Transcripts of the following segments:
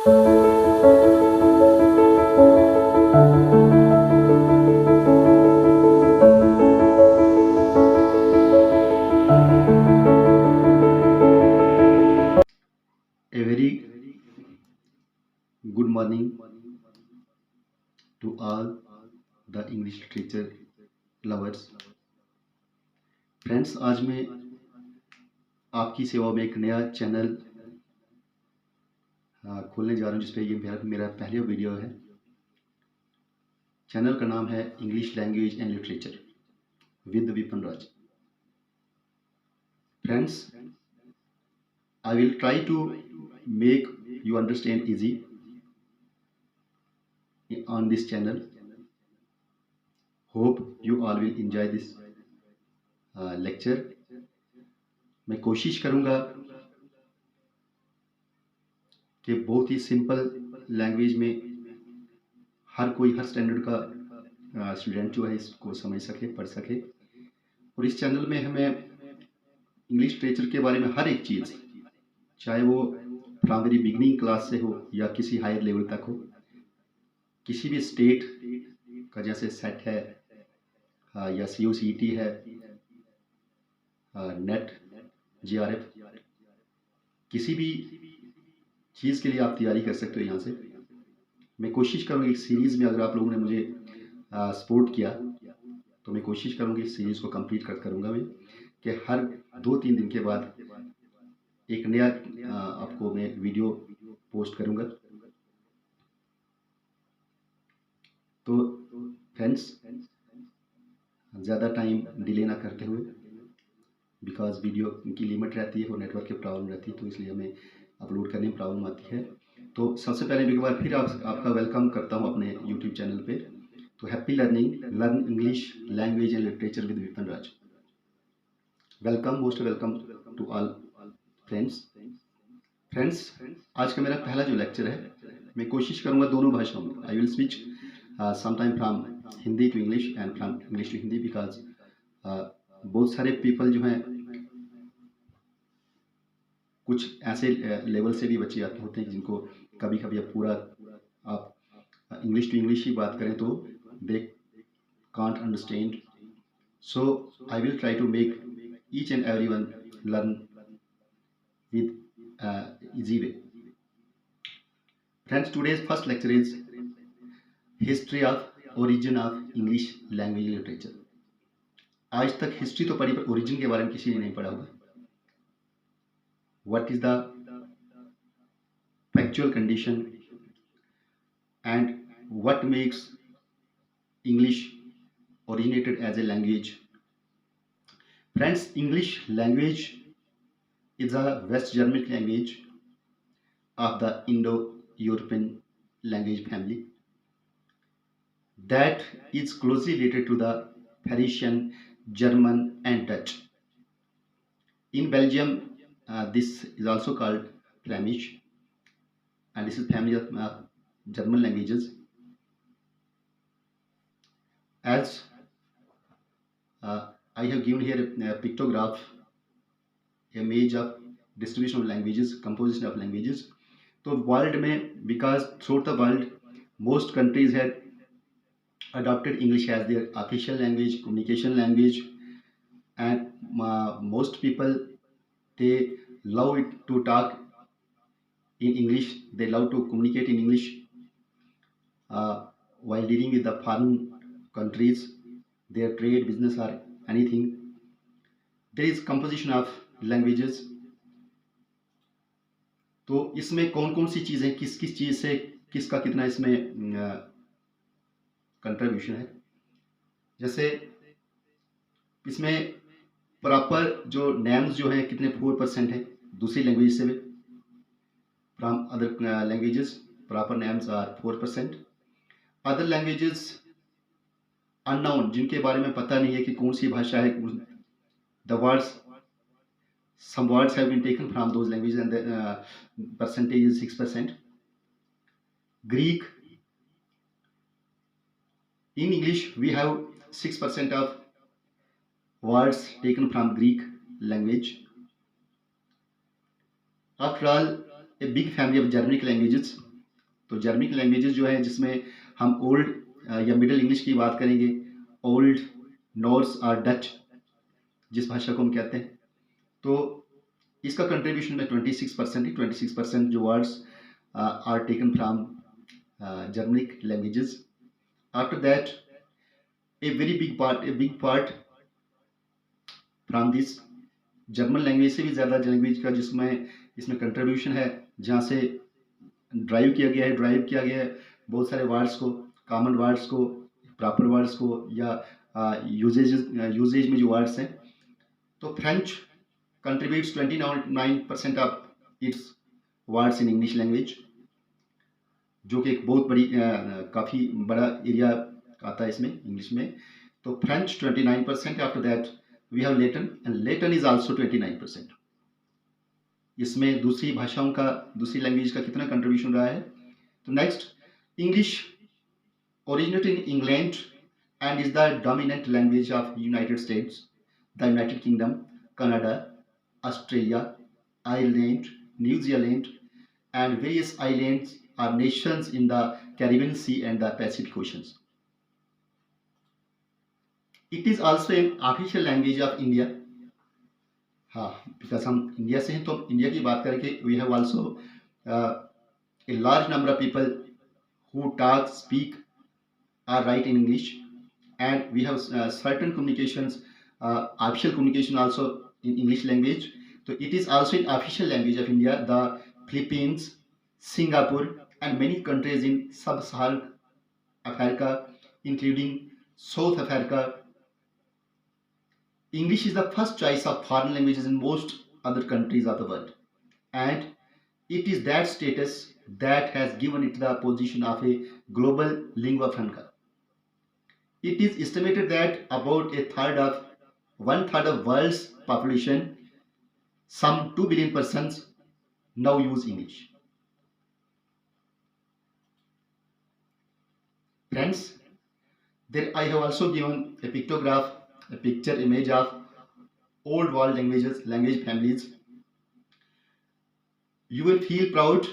A very good morning to all the English literature lovers. Friends, आज मैं आपकी सेवा में एक नया चैनल खोलने जा रहा हूँ जिस पे ये मेरा पहला वीडियो है। चैनल का नाम है English language and literature with Vipin Raj. Friends, I will try to make you understand easy on this channel. Hope you all will enjoy this lecture. मैं कोशिश करूँगा कि बहुत ही सिंपल लैंग्वेज में हर स्टैंडर्ड का स्टूडेंट जो है इसको समझ सके, पढ़ सके। और इस चैनल में हमें इंग्लिश लिटरेचर के बारे में हर एक चीज़, चाहे वो फ्रॉम वेरी बिगनिंग क्लास से हो या किसी हायर लेवल तक हो, किसी भी स्टेट का जैसे सेट है या COCET है, नेट, JRF, किसी भी चीज़ के लिए आप तैयारी कर सकते हो यहाँ से। मैं कोशिश करूँगी इस सीरीज़ में, अगर आप लोगों ने मुझे सपोर्ट किया तो मैं कोशिश करूँगी इस सीरीज़ को कंप्लीट करूँगा मैं, कि हर 2-3 दिन के बाद एक नया आपको मैं वीडियो पोस्ट करूँगा। तो फ्रेंड्स, ज़्यादा टाइम डिले ना करते हुए, बिकॉज वीडियो की लिमिट रहती है और नेटवर्क की प्रॉब्लम रहती है, तो इसलिए हमें अपलोड करने में प्रॉब्लम आती है। तो सबसे पहले एक बार फिर आपका वेलकम करता हूँ अपने यूट्यूब चैनल पे। तो happy learning, learn English language and literature with Vipin Raj. Welcome, most welcome to all friends. आज का मेरा पहला जो लेक्चर है, मैं कोशिश करूँगा दोनों भाषाओं में। I will switch sometime from Hindi to English and from English to Hindi, because बहुत सारे पीपल जो हैं, कुछ ऐसे लेवल से भी बच्चे आते होते हैं जिनको कभी कभी अब पूरा आप इंग्लिश टू इंग्लिश ही बात करें तो they can't understand. So I will try to make each and every one learn with easy way. Friends, today's first lecture is history of origin of English language and literature. आज तक history तो पढ़ी, पर origin के बारे में किसी ने नहीं पढ़ा होगा। What is the factual condition and what makes English originated as a language? Friends, English language is a West Germanic language of the Indo-European language family that is closely related to the Parisian, German and Dutch. In Belgium, this is also called Flemish, and this is family of German languages. As I have given here a pictograph, image of distribution of languages, composition of languages. तो world में, because throughout the world most countries had adopted English as their official language, communication language, and most people, they love it to talk in English, they love to communicate in English while dealing with the foreign countries, their trade, business or anything. There is composition of languages. तो इसमें कौन कौन सी चीज़ें, किस किस चीज़ से किसका कितना इसमें कंट्रीब्यूशन है। जैसे इसमें प्रॉपर जो नेम्स जो हैं कितने 4% है दूसरी लैंग्वेज से भी, from other languages proper names are 4%। Other languages unknown, जिनके बारे में पता नहीं है कि कौन सी भाषा है, the words, some words have been taken from those languages and the percentage is 6%. Greek, in English we have 6% of words taken from Greek language. After all, a big family of Germanic languages तो Germanic languages जो है जिसमें हम old या middle English की बात करेंगे, old, Norse और डच जिस भाषा को हम कहते हैं, तो इसका कंट्रीब्यूशन में 26% है। 26% जो words are taken from Germanic languages. After that, a big part from this German language से भी ज़्यादा लैंग्वेज का जिसमें इसमें कंट्रीब्यूशन है, जहाँ से ड्राइव किया गया है बहुत सारे वर्ड्स को, कॉमन वर्ड्स को, प्रॉपर वर्ड्स को, या यूजेज में जो वर्ड्स हैं। तो French contributes 29% of its words in English language, जो कि एक बहुत बड़ी काफ़ी बड़ा एरिया आता है इसमें इंग्लिश में। तो French 29%, after that we have Latin, and Latin is also 29%। इसमें दूसरी भाषाओं का, दूसरी लैंग्वेज का कितना कंट्रीब्यूशन रहा है। तो next, English originated in England and is the dominant language of United states, the United kingdom, Canada, Australia, Ireland, New Zealand and various islands are nations in the Caribbean Sea and the Pacific Oceans. It is also an official language of India. हाँ, because हम India से हैं तो India की बात करके we have also a large number of people who talk, speak or write in English, and we have certain communications, official communication also in English language. So it is also an official language of India. The Philippines, Singapore, and many countries in sub-Saharan Africa, including South Africa. English is the first choice of foreign languages in most other countries of the world, and it is that status that has given it the position of a global lingua franca. It is estimated that about one third of world's population, some 2 billion persons, now use English. Friends, there I have also given a pictograph, a picture image of old world languages, language families. You will feel proud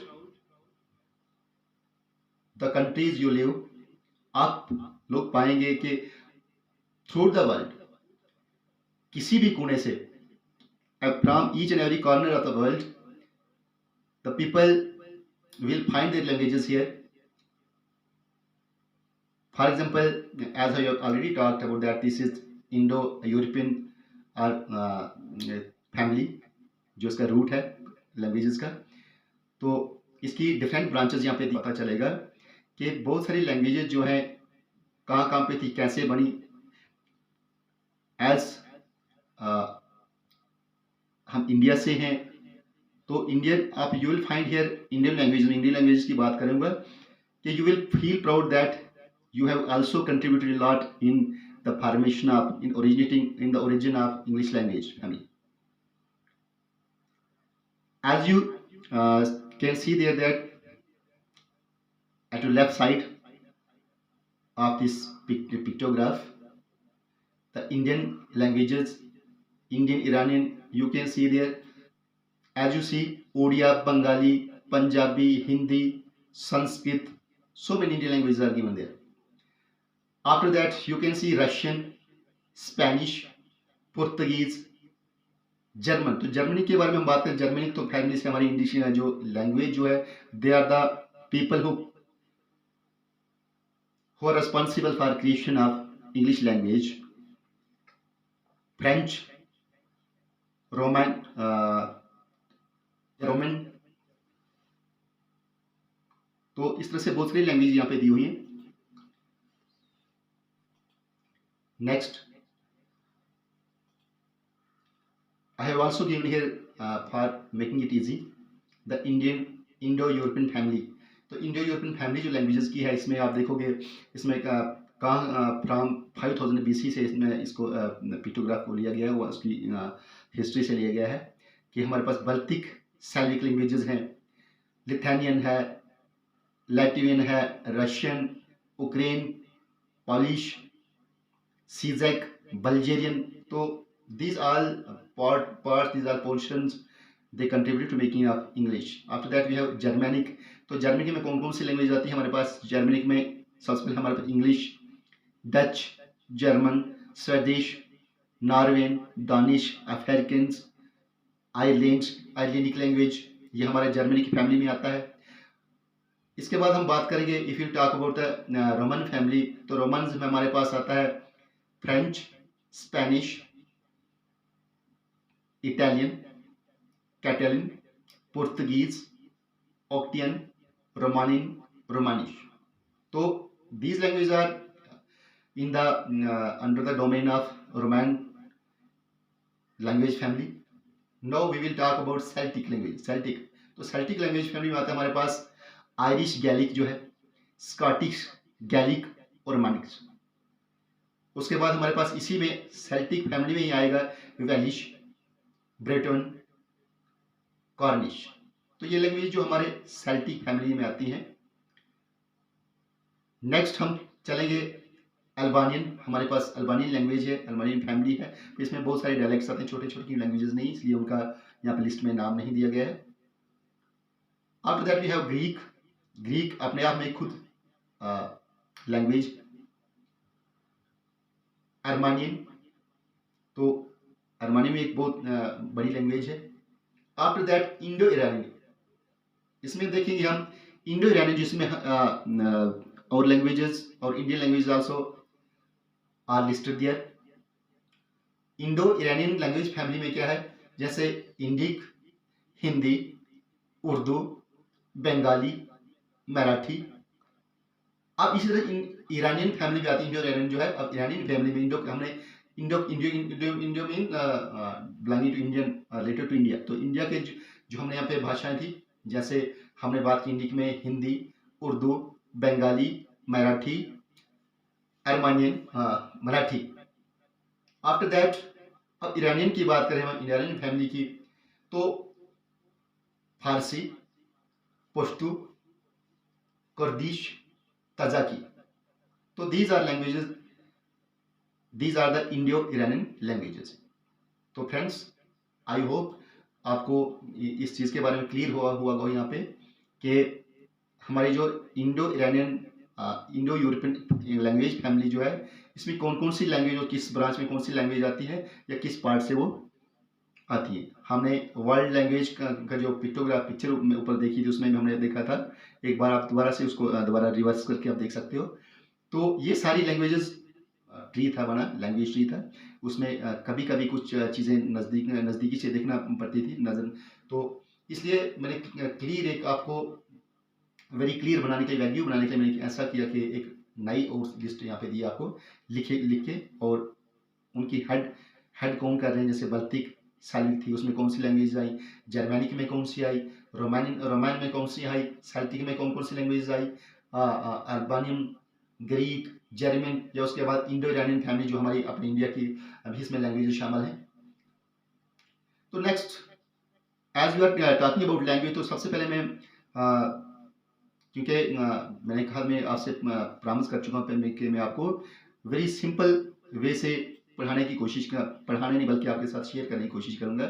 the countries you live. आप लोग पाएंगे कि through the world, किसी भी कोने से, from each and every corner of the world, the people will find their languages here. For example, as I have already talked about that, this is Indo-European family, जो इसका root है languages का। तो इसकी डिफरेंट ब्रांचेस यहाँ पे पता चलेगा कि बहुत सारी लैंग्वेजेस जो है कहाँ पे थी, कैसे बनी। एज हम इंडिया से हैं तो इंडियन, आप you will find here Indian language की बात करूँगा कि you will feel proud that you have also contributed a lot in the formation of, in the origin of English language family. As you can see there, that at the left side of this pictograph, the Indian languages, Indian, Iranian, you can see there. As you see, Odia, Bengali, Punjabi, Hindi, Sanskrit, so many Indian languages are given there. After that, you can see Russian, Spanish, Portuguese, German. तो Germany के बारे में हम बात करें, Germany तो family से हमारी इंग्लिश जो लैंग्वेज जो है, they are the people who are responsible for creation of English language. French, Roman, तो इस तरह से बहुत सारी लैंग्वेज यहाँ पे दी हुई है। Next, I have also given here for making it easy the Indo-European family. तो Indo-European family जो languages की है, इसमें आप देखोगे इसमें कहाँ फ्रॉम 5000 BC से इसमें इसको पिक्टोग्राफ को लिया गया है, वो उसकी हिस्ट्री से लिया गया है कि हमारे पास बाल्टिक सैल्विक लैंग्वेजेस हैं, लिथुआनियन है, लैटवियन है, Russian, Ukraine, Polish, Czech, Bulgarian. So these all parts, these are portions they contribute to making of English. After that we have Germanic. तो जर्मनी में कौन कौन सी लैंग्वेज आती है हमारे पास? जर्मनिक में सबसे पहले हमारे पास English, Dutch, German, Swedish, Norwegian, Danish, Afrikaans, Icelandic language, ये हमारे जर्मनी की फैमिली में आता है। इसके बाद हम बात करेंगे if you talk about Roman family, तो रोमन्स में हमारे पास आता है French, Spanish, Italian, Catalan, Portuguese, Occitan, Romanian, Romansh. तो these languages are in the under the domain of Roman language family. Now we will talk about Celtic language. Celtic, तो Celtic language family में आता है हमारे पास Irish gallic जो है, Scottish gallic और रोमानिक्स। उसके बाद हमारे पास इसी में सेल्टिक फैमिली में ही आएगा वेलिश, ब्रेटन, कॉर्निश। तो ये लैंग्वेज जो हमारे सेल्टिक फैमिली में आती हैं। नेक्स्ट हम चलेंगे अल्बानियन। हमारे पास अल्बानियन लैंग्वेज है, अल्बानियन फैमिली है। तो इसमें बहुत सारे डायलेक्ट्स आते हैं, छोटे छोटे लैंग्वेजेस नहीं, इसलिए उनका यहाँ पे लिस्ट में नाम नहीं दिया गया है। After that we have Greek. Greek अपने आप में खुद लैंग्वेज। अर्मानियन, तो अर्मानियन में एक बहुत बड़ी लैंग्वेज है। After that Indo Iranian. इसमें देखेंगे हम इंडो ईरानियन, जिसमें और लैंग्वेजेस और Indian language also are listed there. Indo Iranian language family में क्या है? जैसे इंडिक, हिंदी, उर्दू, बंगाली, मराठी। अब इसी तरह ईरानियन फैमिली में आती है इंडो ईरानियन जो है। अब ईरानियन फैमिली में इंडो हमने Indo mean belonging to Indian, related to India. तो इंडिया के जो हमने यहाँ पे भाषाएं थी, जैसे हमने बात की इंडिक में Hindi, Urdu, Bengali, Marathi, Armenian, Marathi. After that अब ईरानियन की बात करें हम, ईरानियन फैमिली की, तो फारसी, पश्तू, कुर्दिश, तजाकी। तो these are languages, these are the Indo Iranian languages. तो फ्रेंड्स, आई होप आपको इस चीज़ के बारे में क्लियर हुआ यहाँ पे कि हमारी जो Indo Iranian Indo European language family जो है, इसमें कौन कौन सी लैंग्वेज और किस ब्रांच में कौन सी लैंग्वेज आती है या किस पार्ट से वो आती है। हमने वर्ल्ड लैंग्वेज का जो पिक्चर ऊपर देखी थी, उसमें भी हमने देखा था। एक बार आप दोबारा से उसको दोबारा रिवर्स करके आप देख सकते हो। तो ये सारी लैंग्वेजेस ट्री था बना, लैंग्वेज ट्री था। उसमें कभी कभी कुछ चीज़ें नज़दीकी से देखना पड़ती थी नज़र। तो इसलिए मैंने क्लियर एक आपको वेरी क्लियर बनाने के लिए, वैल्यू बनाने के लिए मैंने ऐसा किया कि एक नई और लिस्ट यहाँ पे दी आपको लिख के, और उनकी हेड कौन कर रहे हैं। जैसे बल्टिक सालिक थी, उसमें कौन सी लैंग्वेज आई, जर्मैनिक में कौन सी आई, रोमान में कौन सी आई, सेल्टिक में कौन कौन सी लैंग्वेज आई, अल्बानियन, ग्रीक, जर्मन, या उसके बाद इंडो ईरानियन फैमिली जो हमारी अपनी इंडिया की अभी इसमें लैंग्वेज शामिल है। तो next, as you are talking about language, तो सबसे पहले मैं क्योंकि मैंने कहा, मैं आपसे प्रॉमिस कर चुका हूँ कि मैं आपको वेरी सिंपल वे से पढ़ाने की कोशिश पढ़ाने नहीं बल्कि आपके साथ शेयर करने की कोशिश करूंगा।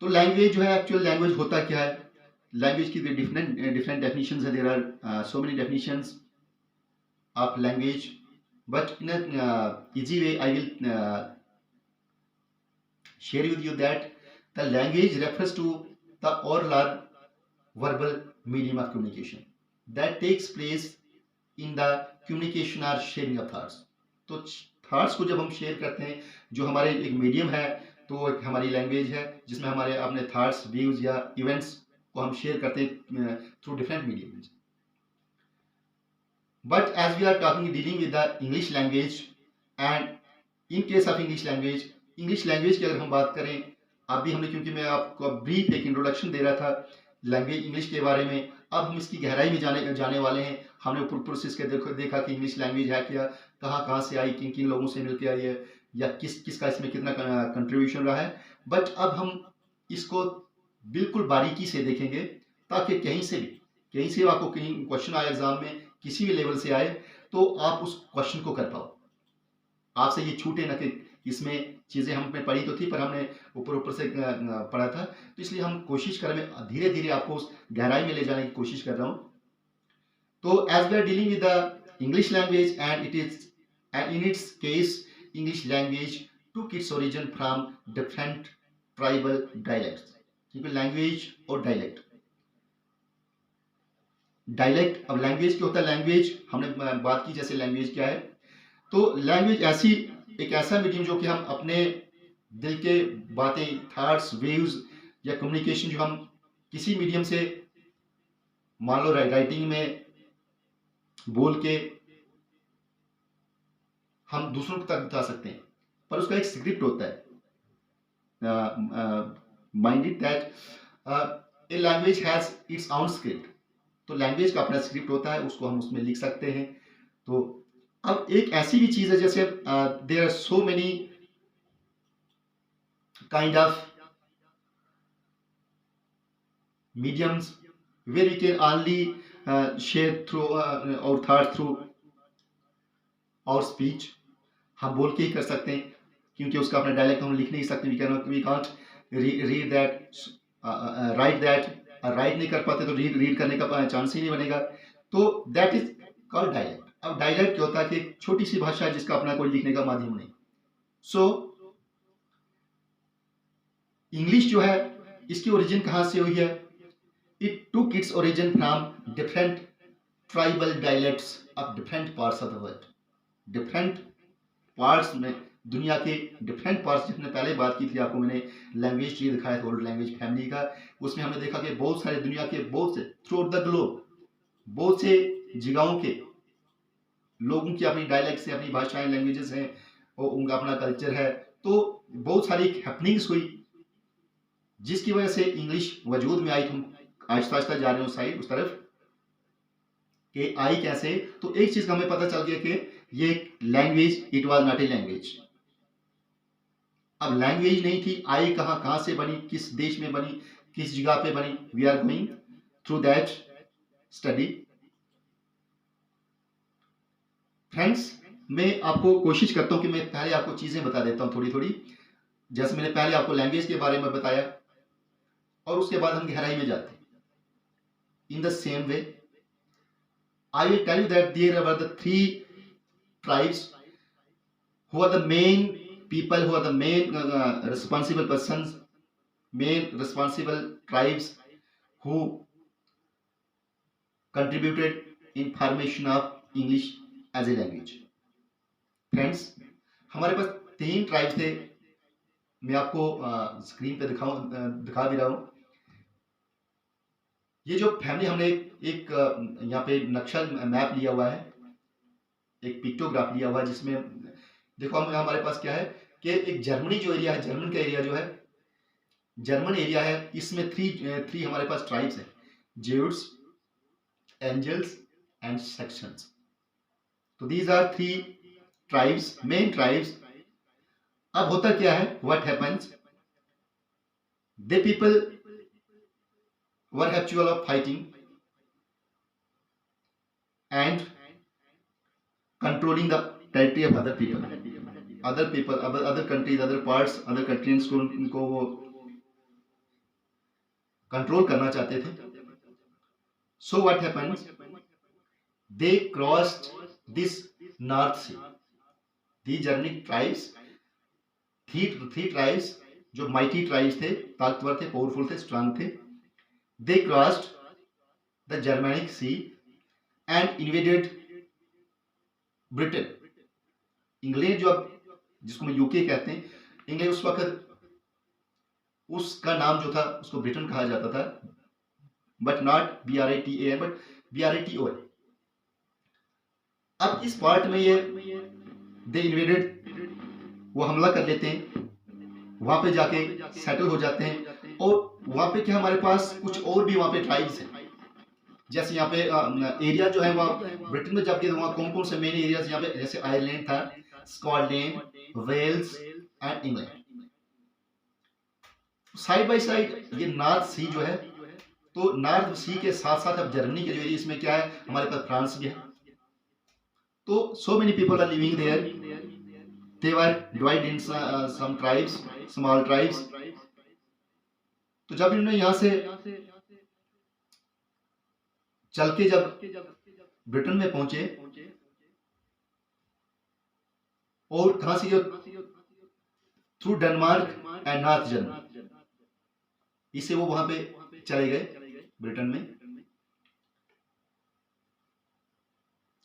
तो लैंग्वेज जो है, एक्चुअल लैंग्वेज होता क्या है? लैंग्वेज की डिफरेंट डेफिनेशंस है। There are so many definitions of language, but in easy way I will share with you that the language refers to the oral or verbal medium of communication that takes place in the communication or sharing of thoughts. तो thoughts को जब हम share करते हैं, जो हमारे एक medium है, तो एक हमारी लैंग्वेज है जिसमें हमारे अपने थॉट्स, व्यूज या इवेंट्स को हम शेयर करते हैं through different mediums. But as we are talking dealing with the English language, and in case of English language की अगर हम बात करें, अभी हमने, क्योंकि मैं आपको ब्रीफ एक इंट्रोडक्शन दे रहा था लैंग्वेज इंग्लिश के बारे में, अब हम इसकी गहराई में जाने वाले हैं। हमने ऊपर से इसके देखा कि इंग्लिश लैंग्वेज है क्या, कहाँ से आई, किन किन लोगों से मिल के आई है, या किसका इसमें कितना कंट्रीब्यूशन रहा है। बट अब हम इसको बिल्कुल बारीकी से देखेंगे, ताकि कहीं से आपको कहीं क्वेश्चन आए एग्जाम में, किसी भी लेवल से आए, तो आप उस क्वेश्चन को कर पाओ। आपसे ये छूटे ना कि इसमें चीज़ें हमने पढ़ी तो थी, पर हमने ऊपर ऊपर से पढ़ा था, तो इसलिए हम कोशिश करें, मैं धीरे धीरे आपको उस गहराई में ले जाने की कोशिश कर रहा हूँ। तो as we are dealing with the English language and it is and in its case English language took its origin from different tribal dialects, क्योंकि लैंग्वेज और डायलेक्ट, डायलेक्ट, अब लैंग्वेज क्या होता है, लैंग्वेज हमने बात की जैसे लैंग्वेज क्या है, तो लैंग्वेज ऐसी एक ऐसा मीडियम जो कि हम अपने दिल के बातें, थॉट्स, वेव्स या कम्युनिकेशन जो हम किसी मीडियम से, मान लो राइटिंग में बोल के हम दूसरों तक बता सकते हैं, पर उसका एक स्क्रिप्ट होता है, minded that a language has its own script, तो लैंग्वेज का अपना स्क्रिप्ट होता है, उसको हम उसमें लिख सकते हैं। तो अब एक ऐसी भी चीज़ है जैसे there are so many kind of mediums where we can only share through our thoughts through our speech, हम बोल के ही कर सकते हैं, क्योंकि उसका अपना डायलेक्ट हम लिख नहीं सकते, we can't read that, write that, write नहीं कर पाते तो रीड करने का चांस ही नहीं बनेगा, तो दैट इज कॉल्ड डायलेक्ट। अब डायलेक्ट क्या होता है कि एक छोटी सी भाषा है जिसका अपना कोई लिखने का माध्यम नहीं। सो इंग्लिश जो है इसकी ओरिजिन कहाँ से हुई है? It took its origin from different tribal dialects of different parts of the world. Different parts में, दुनिया के different parts, जिसने पहले बात की थी आपको मैंने लैंग्वेज ट्री दिखाया था, वर्ल्ड लैंग्वेज फैमिली का, उसमें हमने देखा कि बहुत सारे दुनिया के बहुत से थ्रू द ग्लोब बहुत से जगहों के लोगों की अपनी डायलेक्ट से, अपनी भाषाएं, लैंग्वेजेस हैं और उनका अपना कल्चर है, तो बहुत सारी हैपनिंग्स हुई जिसकी वजह से इंग्लिश वजूद में आई। तुम आहिस्ता आहिस्ता जा रहे हो साइड उस तरफ कि आई कैसे, तो एक चीज का हमें पता चल गया कि ये language, it was not a language. अब लैंग्वेज नहीं थी, आई कहां से बनी, किस देश में बनी, किस जगह पे बनी, we are going through that study. Friends, मैं आपको कोशिश करता हूं कि मैं पहले आपको चीजें बता देता हूं थोड़ी थोड़ी, जैसे मैंने पहले आपको लैंग्वेज के बारे में बताया और उसके बाद हम गहराई में जाते हैं। In the same way, I will tell you that there were the three tribes who are the main people, who are the main responsible persons, main responsible tribes who contributed in formation of English as a language. Friends, हमारे पास 3 tribes थे, मैं आपको screen पे दिखा भी रहा हूँ। ये जो फैमिली, हमने एक यहाँ पे नक्शा मैप लिया हुआ है, एक पिक्टोग्राफ लिया हुआ है, जिसमें देखो हमारे पास क्या है कि एक जर्मनी जो एरिया है, जर्मन का एरिया जो है, जर्मन एरिया है, इसमें थ्री हमारे पास ट्राइब्स हैं, ज्यूड्स, एंजल्स एंड सेक्शंस। तो these are 3 tribes, main tribes. अब होता क्या है, what happens, they people were habitual of fighting and controlling the territory of other people, other countries, other parts, other countries को उनको वो control करना चाहते थे। So what happens, they crossed this North Sea, the Germanic tribes, three tribes जो mighty tribes थे, ताकतवर थे, पावरफुल थे, स्ट्रांग थे, they crossed the Germanic Sea and invaded Britain. England जो अब जिसको हम यूके कहते हैं, इंग्लैंड उस वक्त उसका नाम जो था उसको ब्रिटेन कहा जाता था, but not BRITAN but BRITON। अब इस पार्ट में ये दे इन्वेडेड, वो हमला कर लेते हैं, वहां पे जाके सेटल हो जाते हैं, और वहां पे क्या हमारे पास कुछ और भी वहां पे ट्राइब्स हैं, जैसे यहाँ पे एरिया जो है वहाँ ब्रिटेन में जब गए वहाँ कौन कौन से मेन एरियाज यहाँ पे, जैसे आयरलैंड था, Scotland, Wales and England. Side by side ये नॉर्थ सी जो है, तो नॉर्थ सी के साथ साथ अब जर्मनी के जो एरिया, इसमें क्या है, हमारे पास फ्रांस भी है। तो so many people are living there they were divided in some tribes, small tribes. तो जब इन्होंने यहाँ से चल के जब ब्रिटेन में पहुंचे, और कहां से, through Denmark and north Germany, इससे वो वहां पे चले गए ब्रिटेन में।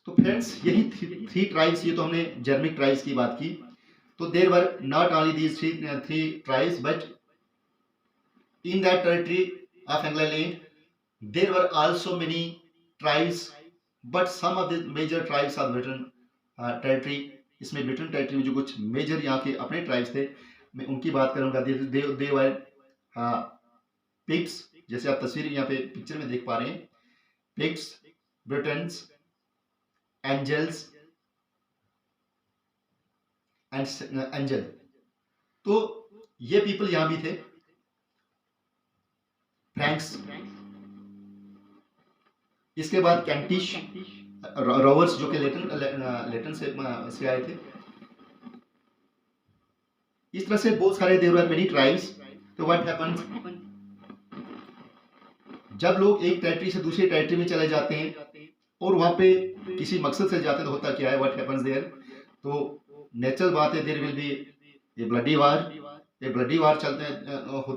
तो फ्रेंड्स यही थ्री ट्राइब्स, ये तो हमने जर्मिक ट्राइब्स की बात की। तो there were not only these three tribes, but in that territory of England there were also many tribes, but some of the major tribes of Britain territory. इसमें Britain territory में जो कुछ मेजर यहाँ के अपने ट्राइब्स थे, मैं उनकी बात करूंगा। दे वर पिग्स, जैसे आप तस्वीर यहाँ पे पिक्चर में देख पा रहे हैं, पिग्स, ब्रिटेन्स, एंजल्स एंजल। तो ये पीपल यहां भी थे। फ्रैंक्स, इसके बाद कैंटिश, रोवर्स जो कि लेटन से आए थे। इस तरह से बहुत सारे देयर वर मेनी ट्राइब्स। तो व्हाट हैपेंस, जब लोग एक टेरिटरी से दूसरी टेरिटरी में चले जाते हैं और वहां पे किसी मकसद से जाते हैं, तो होता क्या है, व्हाट हैपेंस देयर, तो नेचुरल बात है, there will be a bloody war,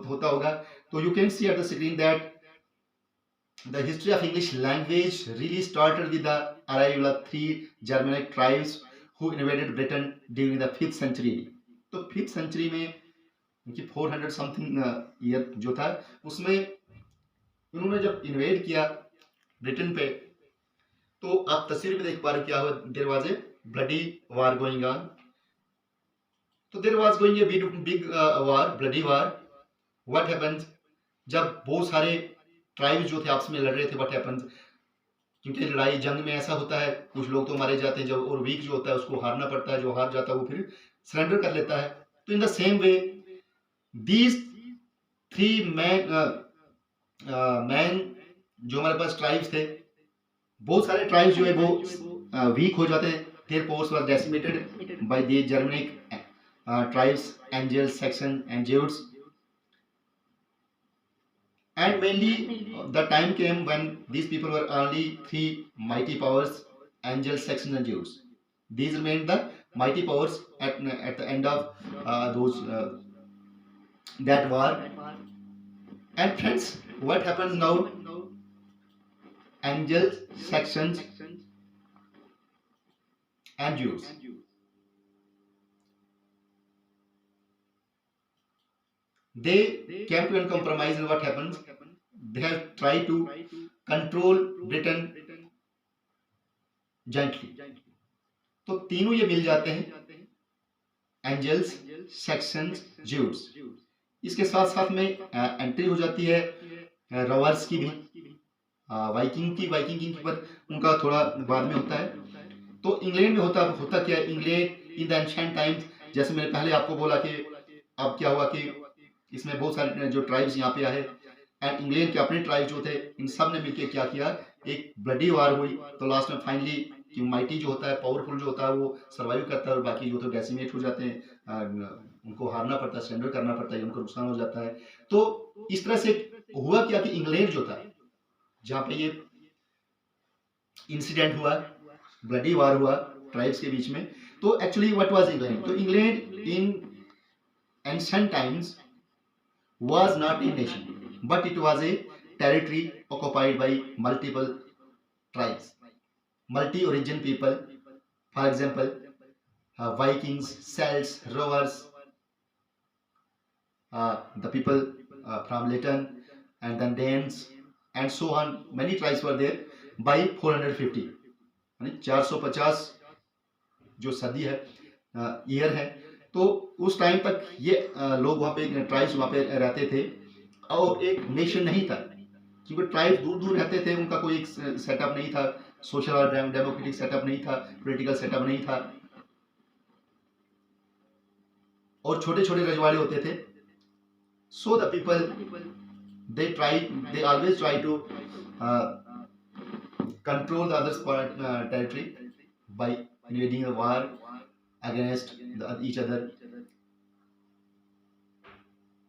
होता होगा। तो you can see at the screen that the history of English language really started with the arrival of three Germanic tribes who invaded Britain during the 5th century. तो 5th century में उनकी 400 something year जो था, उसमें उन्होंने जब invade किया Britain पे, तो आप तस्वीर में देख पा रहे हो क्या हुआ, there was a bloody war going on. तो there was going a big war, bloody war. What happens, जब बहुत सारे ट्राइब्स जो थे आपस में लड़ रहे थे, व्हाट हैपेंस, क्योंकि लड़ाई जंग में ऐसा होता है, कुछ लोग तो मारे जाते हैं, जब और वीक जो होता है उसको हारना पड़ता है, जो हार जाता है वो फिर सरेंडर कर लेता है। तो in the same way these three man जो हमारे पास ट्राइब्स थे, बहुत सारे ट्राइब्स जो है वो वीक हो जाते हैं। Their force was decimated by the Germanic tribes, Angles, Saxon and Jutes. And mainly the time came when these people were only three mighty powers, angels, Saxons and Jews. These remained the mighty powers at the end of that war. And friends, what happens now? Angels, Saxons and Jews. They came to a compromise, and what happens? They have tried to control Britain gently. तो तीनों ये मिल जाते हैं, angels, Saxons, ज्यूड्स। इसके साथ साथ में entry हो जाती है रोवर्स की भी, वाइकिंग की पर उनका थोड़ा बाद में होता है। तो इंग्लैंड में होता क्या है, England in the ancient times, जैसे मैंने पहले आपको बोला कि अब क्या हुआ कि इसमें बहुत सारे जो ट्राइब्स यहाँ पे आए, एंड इंग्लैंड के अपने ट्राइब जो थे, इन सब ने मिलकर क्या किया, एक ब्लडी वार हुई। तो लास्ट में फाइनली कि माइटी जो होता है, पावरफुल जो होता है, वो सर्वाइव करता है, और बाकी जो तो डेसिमेट हो जाते हैं, उनको हारना पड़ता है, सरेंडर करना पड़ता है, उनको नुकसान हो जाता है। तो इस तरह से हुआ क्या कि इंग्लैंड जो था, जहाँ पे ये इंसिडेंट हुआ, ब्लडी वार हुआ ट्राइब्स के बीच में, तो एक्चुअली व्हाट वाज इंग्लैंड, तो England in ancient times was not a nation, but it was a territory occupied by multiple tribes, multi-origin people. For example, Vikings, Celts, Rovers, the people from Latin, and then Danes, and so on. Many tribes were there by 450, यानी 450 जो सदी है, year है। तो उस time तक ये लोग वहाँ पे, ट्राइब्स वहाँ पे रहते थे, और एक नेशन नहीं था, क्योंकि ट्राइब्स दूर दूर रहते थे, उनका कोई एक सेटअप नहीं था, सोशल और डेमोक्रेटिक सेटअप नहीं था, पॉलिटिकल सेटअप नहीं था, और छोटे छोटे रजवाड़े होते थे। So the people they always try to control the other's territory by invading a war against each other.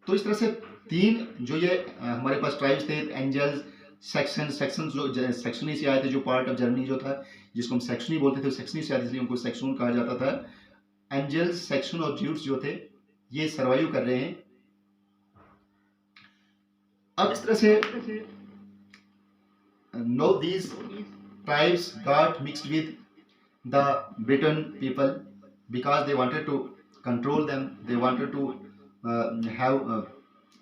तो इस तरह से तीन जो ये हमारे पास ट्राइब्स थे, एंजल्स, सेक्शन जो सेक्शनी से आए थे, जो पार्ट ऑफ जर्मनी जो था जिसको हम सेक्शनी बोलते थे, सेक्शनी से आए थे इसलिए उनको सेक्शन कहा जाता था। एंजल्स, सेक्शन और ज्यूट्स जो थे ये सर्वाइव कर रहे हैं। अब इस तरह से now these tribes got mixed with the Briton people because they wanted to control them, they wanted to have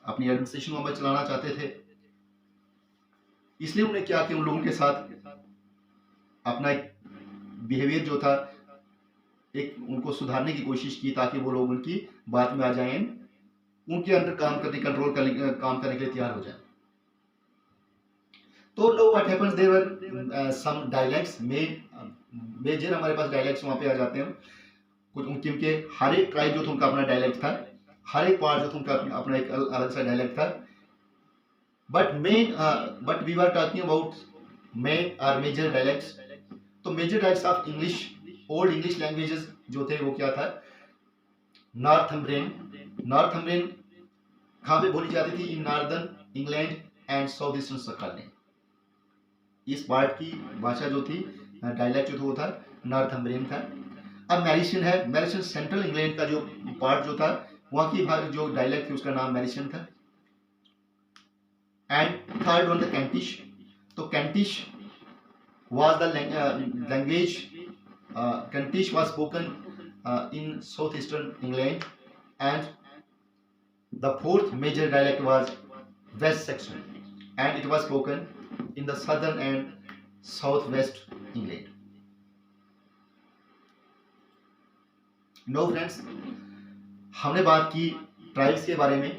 अपनी एडमिनिस्ट्रेशन वहां पर चलाना चाहते थे। इसलिए उन्हें क्या कि उन लोगों के साथ अपना एक बिहेवियर जो था एक उनको सुधारने की कोशिश की ताकि वो लोग उनकी बात में आ जाएं, उनके अंदर काम करने, काम करने के लिए तैयार हो जाए। तो लोग what happens, there were some dialects major हमारे पास डायलेक्ट्स वहां पे आ जाते हैं कुछ उनके हर एक ट्राइब जो था उनका अपना डायलेक्ट था, हर एक पार्ट जो था उनका अपना एक अलग सा डायलेक्ट था। But we were talking about main और मेजर डायलेक्ट्स। तो major dialects of English, old English languages जो थे वो क्या था, नॉर्थम्ब्रियन कहाँ पे बोली जाती थी, in northern England and south eastern Scotland. इस पार्ट की भाषा जो थी, डायलेक्ट जो था वो था नॉर्थम्ब्रियन था। अब मैरिशियन है, मैरिशियन सेंट्रल इंग्लैंड का जो पार्ट जो था वहां की जो डायलेक्ट थी उसका नाम मैरिशियन था। And third one the Kentish. तो Kentish was the language, Kentish was spoken in southeastern England, and the fourth major dialect was West Saxon, and it was spoken in the southern and southwest England. No friends, हमने बात की tribes के बारे में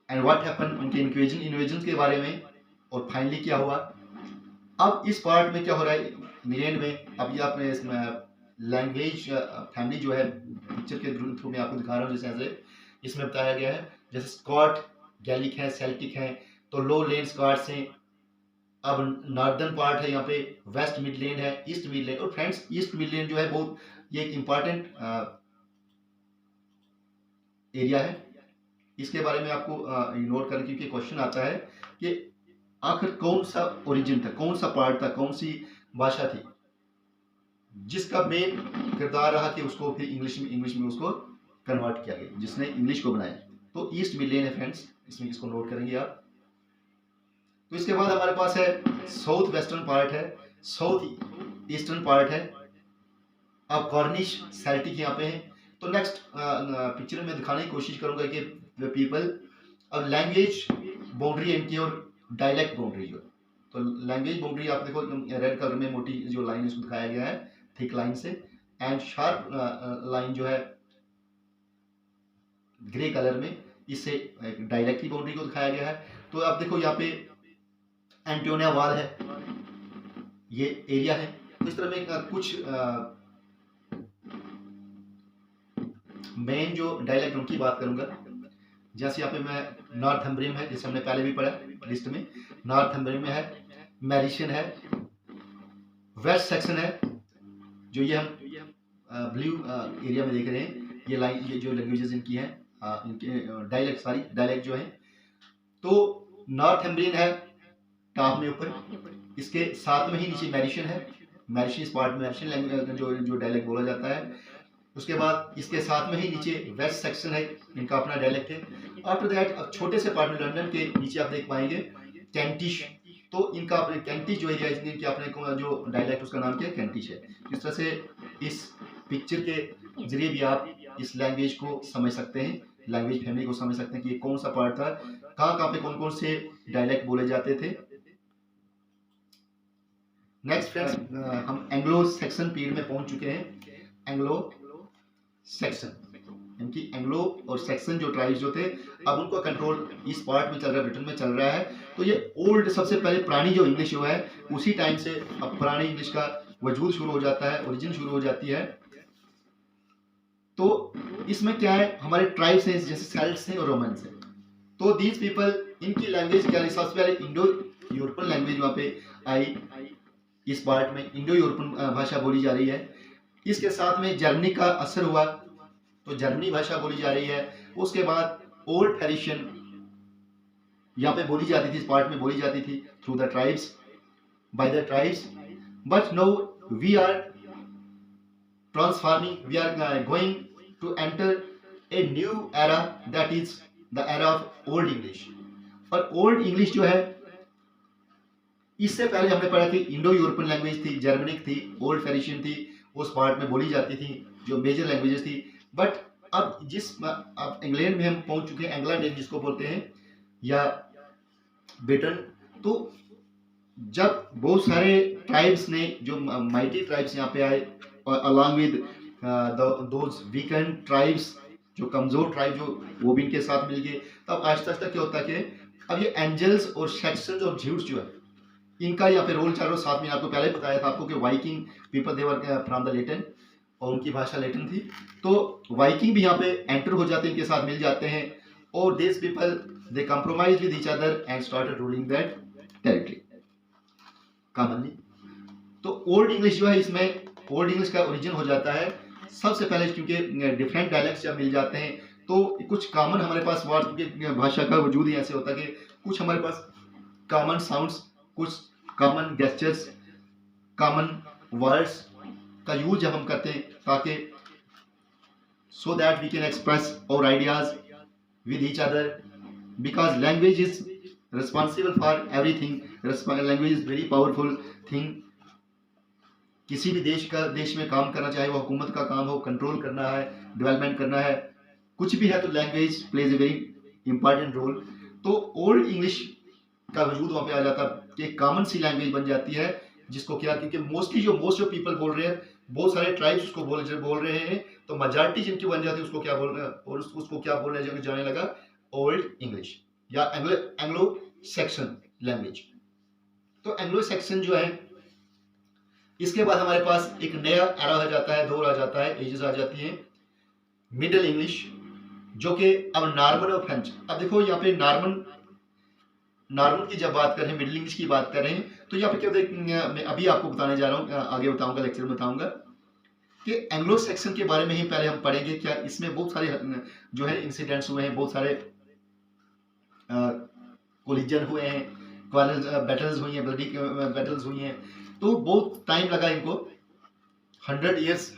and what happen, उनके invasion के बारे में, और फाइनली क्या हुआ। अब इस पार्ट में क्या हो रहा है इंग्लैंड में, अभी आपने लैंग्वेज फैमिली जो है पिक्चर के थ्रू में आपको दिखा रहा हूँ, जैसे इसमें बताया गया है, जैसे स्कॉट, गैलिक है, सेल्टिक है, तो लो लैंड स्कॉट्स हैं। अब नॉर्दर्न पार्ट है यहाँ पे, वेस्ट मिडलैंड है, ईस्ट मिडलैंड। और फ्रेंड्स ईस्ट मिडलैंड जो है बहुत ये एक इम्पॉर्टेंट एरिया है, इसके बारे में आपको नोट करने क्योंकि क्वेश्चन आता है कि आखिर कौन सा ओरिजिन था, कौन सा पार्ट था, कौन सी भाषा थी जिसका मेन किरदार रहा कि उसको फिर इंग्लिश में उसको कन्वर्ट किया गया, जिसने इंग्लिश को बनाया। तो ईस्ट मिडलैंड है फ्रेंड्स, इसमें इसको नोट करेंगे आप। तो इसके बाद हमारे पास है साउथ वेस्टर्न पार्ट है, साउथ ईस्टर्न पार्ट है। अब कॉर्निश, सेल्टिक यहाँ पे है। तो नेक्स्ट पिक्चर में दिखाने की कोशिश करूंगा कि पीपल, अब लैंग्वेज बाउंड्री इनकी और डायलेक्ट बाउंड्री जो, तो लैंग्वेज बाउंड्री आप देखो रेड कलर में मोटी जो लाइन इसको दिखाया गया है थिक लाइन से, एंड शार्प लाइन जो है ग्रे कलर में, इससे डायलेक्ट की बाउंड्री को दिखाया गया है। तो आप देखो यहाँ पे एंटोनिया वाल है, ये एरिया है। तो इस तरह में कुछ मेन जो डायलेक्ट उनकी बात करूंगा, जैसे यहाँ पे मैं नॉर्थम्ब्रियन है, जैसे हमने पहले भी पढ़ा लिस्ट में, नॉर्थम्ब्रियन में है, मैरिशियन है, वेस्ट सेक्शन है, जो ये हम ब्लू एरिया में देख रहे हैं, ये लाइन, ये जो लैंग्वेजेस इनकी हैं, इनके डायलेक्ट जो है। तो नॉर्थम्ब्रियन है टॉप में ऊपर, इसके साथ में ही नीचे मैरिशियन है, मैरिशियन इस पार्ट में मैरिशियन लैंग्वेज जो डायलेक्ट बोला जाता है। उसके बाद इसके साथ में ही नीचे वेस्ट सेक्शन है, इनका अपना डायलेक्ट है। आफ्टर दैट अब छोटे से पार्ट में लंदन के नीचे आप देख पाएंगे कैंटिश, तो इनका अपने कैंटिश जो एरिया है इनके अपने जो डायलेक्ट उसका नाम क्या है, कैंटिश है। इस तरह से इस पिक्चर के जरिए भी आप इस लैंग्वेज को समझ सकते हैं, लैंग्वेज फैमिली को समझ सकते हैं कि ये कौन सा पार्ट था, कहाँ पे कौन कौन से डायलेक्ट बोले जाते थे। नेक्स्ट फ्रेंड्स, हम एंग्लो सेक्शन पीरियड में पहुंच चुके हैं। एंग्लो सेक्शन, इनकी एंग्लो और सेक्शन जो ट्राइब्स जो थे, अब उनका कंट्रोल इस पार्ट में चल रहा है, ब्रिटेन में चल रहा है। तो ये ओल्ड, सबसे पहले पुरानी जो इंग्लिश जो है उसी टाइम से अब पुरानी इंग्लिश का वजूद शुरू हो जाता है, ओरिजिन शुरू हो जाती है। तो इसमें क्या है, हमारे ट्राइब्स हैं जैसे सेल्ट्स हैं और रोमन्स हैं। तो दीज पीपल, इनकी लैंग्वेज क्या है, सबसे पहले इंडो यूरोपियन लैंग्वेज वहाँ पे आई, इस पार्ट में इंडो यूरोपियन भाषा बोली जा रही है। इसके साथ में जर्मनी का असर हुआ, तो जर्मनी भाषा बोली जा रही है। उसके बाद ओल्ड ट्रेडिशन यहाँ पे बोली जाती थी, इस पार्ट में बोली जाती थी through the tribes, by the tribes, but now we are transforming, we are going to enter a new era, that is the era of old English। और ओल्ड इंग्लिश जो है, इससे पहले हमने पढ़ा कि इंडो यूरोपियन लैंग्वेज थी, Germanic थी, ओल्ड फेरिशियन थी, उस पार्ट में बोली जाती थी जो मेजर लैंग्वेजेस थी। बट अब इंग्लैंड में हम पहुंच चुके हैं, एंग्लैंड जिसको बोलते हैं, या ब्रिटेन। तो जब बहुत सारे ट्राइब्स ने, जो माइटी ट्राइब्स यहाँ पे आए, along with those weakened tribes, जो कमजोर ट्राइब जो, वो भी इनके साथ मिल गए। तब आहिस्ता आहिस्ता क्या होता है कि अब ये एंजल्स और सेक्सन्स और ज्यूट्स जो है, इनका यहाँ पे रोल चारों साथ में, आपको पहले ही बताया था आपको कि Viking people they were from the Latin, और उनकी भाषा लेटिन थी। तो वाइकिंग भी यहाँ पे एंटर हो जाते हैं, इनके साथ मिल जाते हैं, और this people they compromise with each other and started ruling that territory commonly. तो ओल्ड इंग्लिश जो है, इसमें ओल्ड इंग्लिश का ओरिजिन हो जाता है सबसे पहले, क्योंकि डिफरेंट डायलेक्ट्स जब मिल जाते हैं तो कुछ कॉमन हमारे पास वर्ड, क्योंकि भाषा का वजूद ही ऐसे होता है कि कुछ हमारे पास कॉमन साउंड्स, कुछ कॉमन गेस्चर्स, कॉमन वर्ड्स का यूज जब हम करते हैं, ताकि so that we can express our ideas with each other, because language is responsible for everything. Language is very powerful thing. किसी भी देश में काम करना, चाहे वो हुकूमत का काम हो, कंट्रोल करना है, डेवलपमेंट करना है, कुछ भी है, तो language plays a very important role. तो ओल्ड इंग्लिश का वजूद वहाँ पे आ जाता है कि कॉमन सी लैंग्वेज बन जाती है, जिसको क्या, क्योंकि मोस्ट ऑफ पीपल बोल रहे हैं, बहुत सारे ट्राइब्स उसको बोल रहे हैं, तो मेजॉरिटी जिनकी बन जाती है उसको क्या बोल रहे हैं, और उसको क्या बोलने जाने लगा, ओल्ड इंग्लिश या एंग्लो सेक्शन लैंग्वेज। तो एंग्लो सेक्शन जो है, इसके बाद हमारे पास एक नया एरा आ जाता है, दौर आ जाता है, एजेस आ जाती हैं, मिडिल इंग्लिश, जो कि अब नॉर्मन और फ्रेंच। अब देखो यहाँ पे नॉर्मन की जब बात करें, मिडिल इंग्लिश की बात करें, तो यहाँ पे क्या होता है, मैं अभी आपको बताने जा रहा हूँ, आगे बताऊंगा, लेक्चर में बताऊंगा कि एंग्लो सेक्शन के बारे में ही पहले हम पढ़ेंगे। क्या इसमें बहुत सारे जो है इंसिडेंट्स हुए हैं, बहुत सारे कोलिजन हुए हैं, बैटल्स हुई हैं, ब्लडी बैटल्स हुई हैं, तो बहुत टाइम लगा इनको, 100 ईयर्स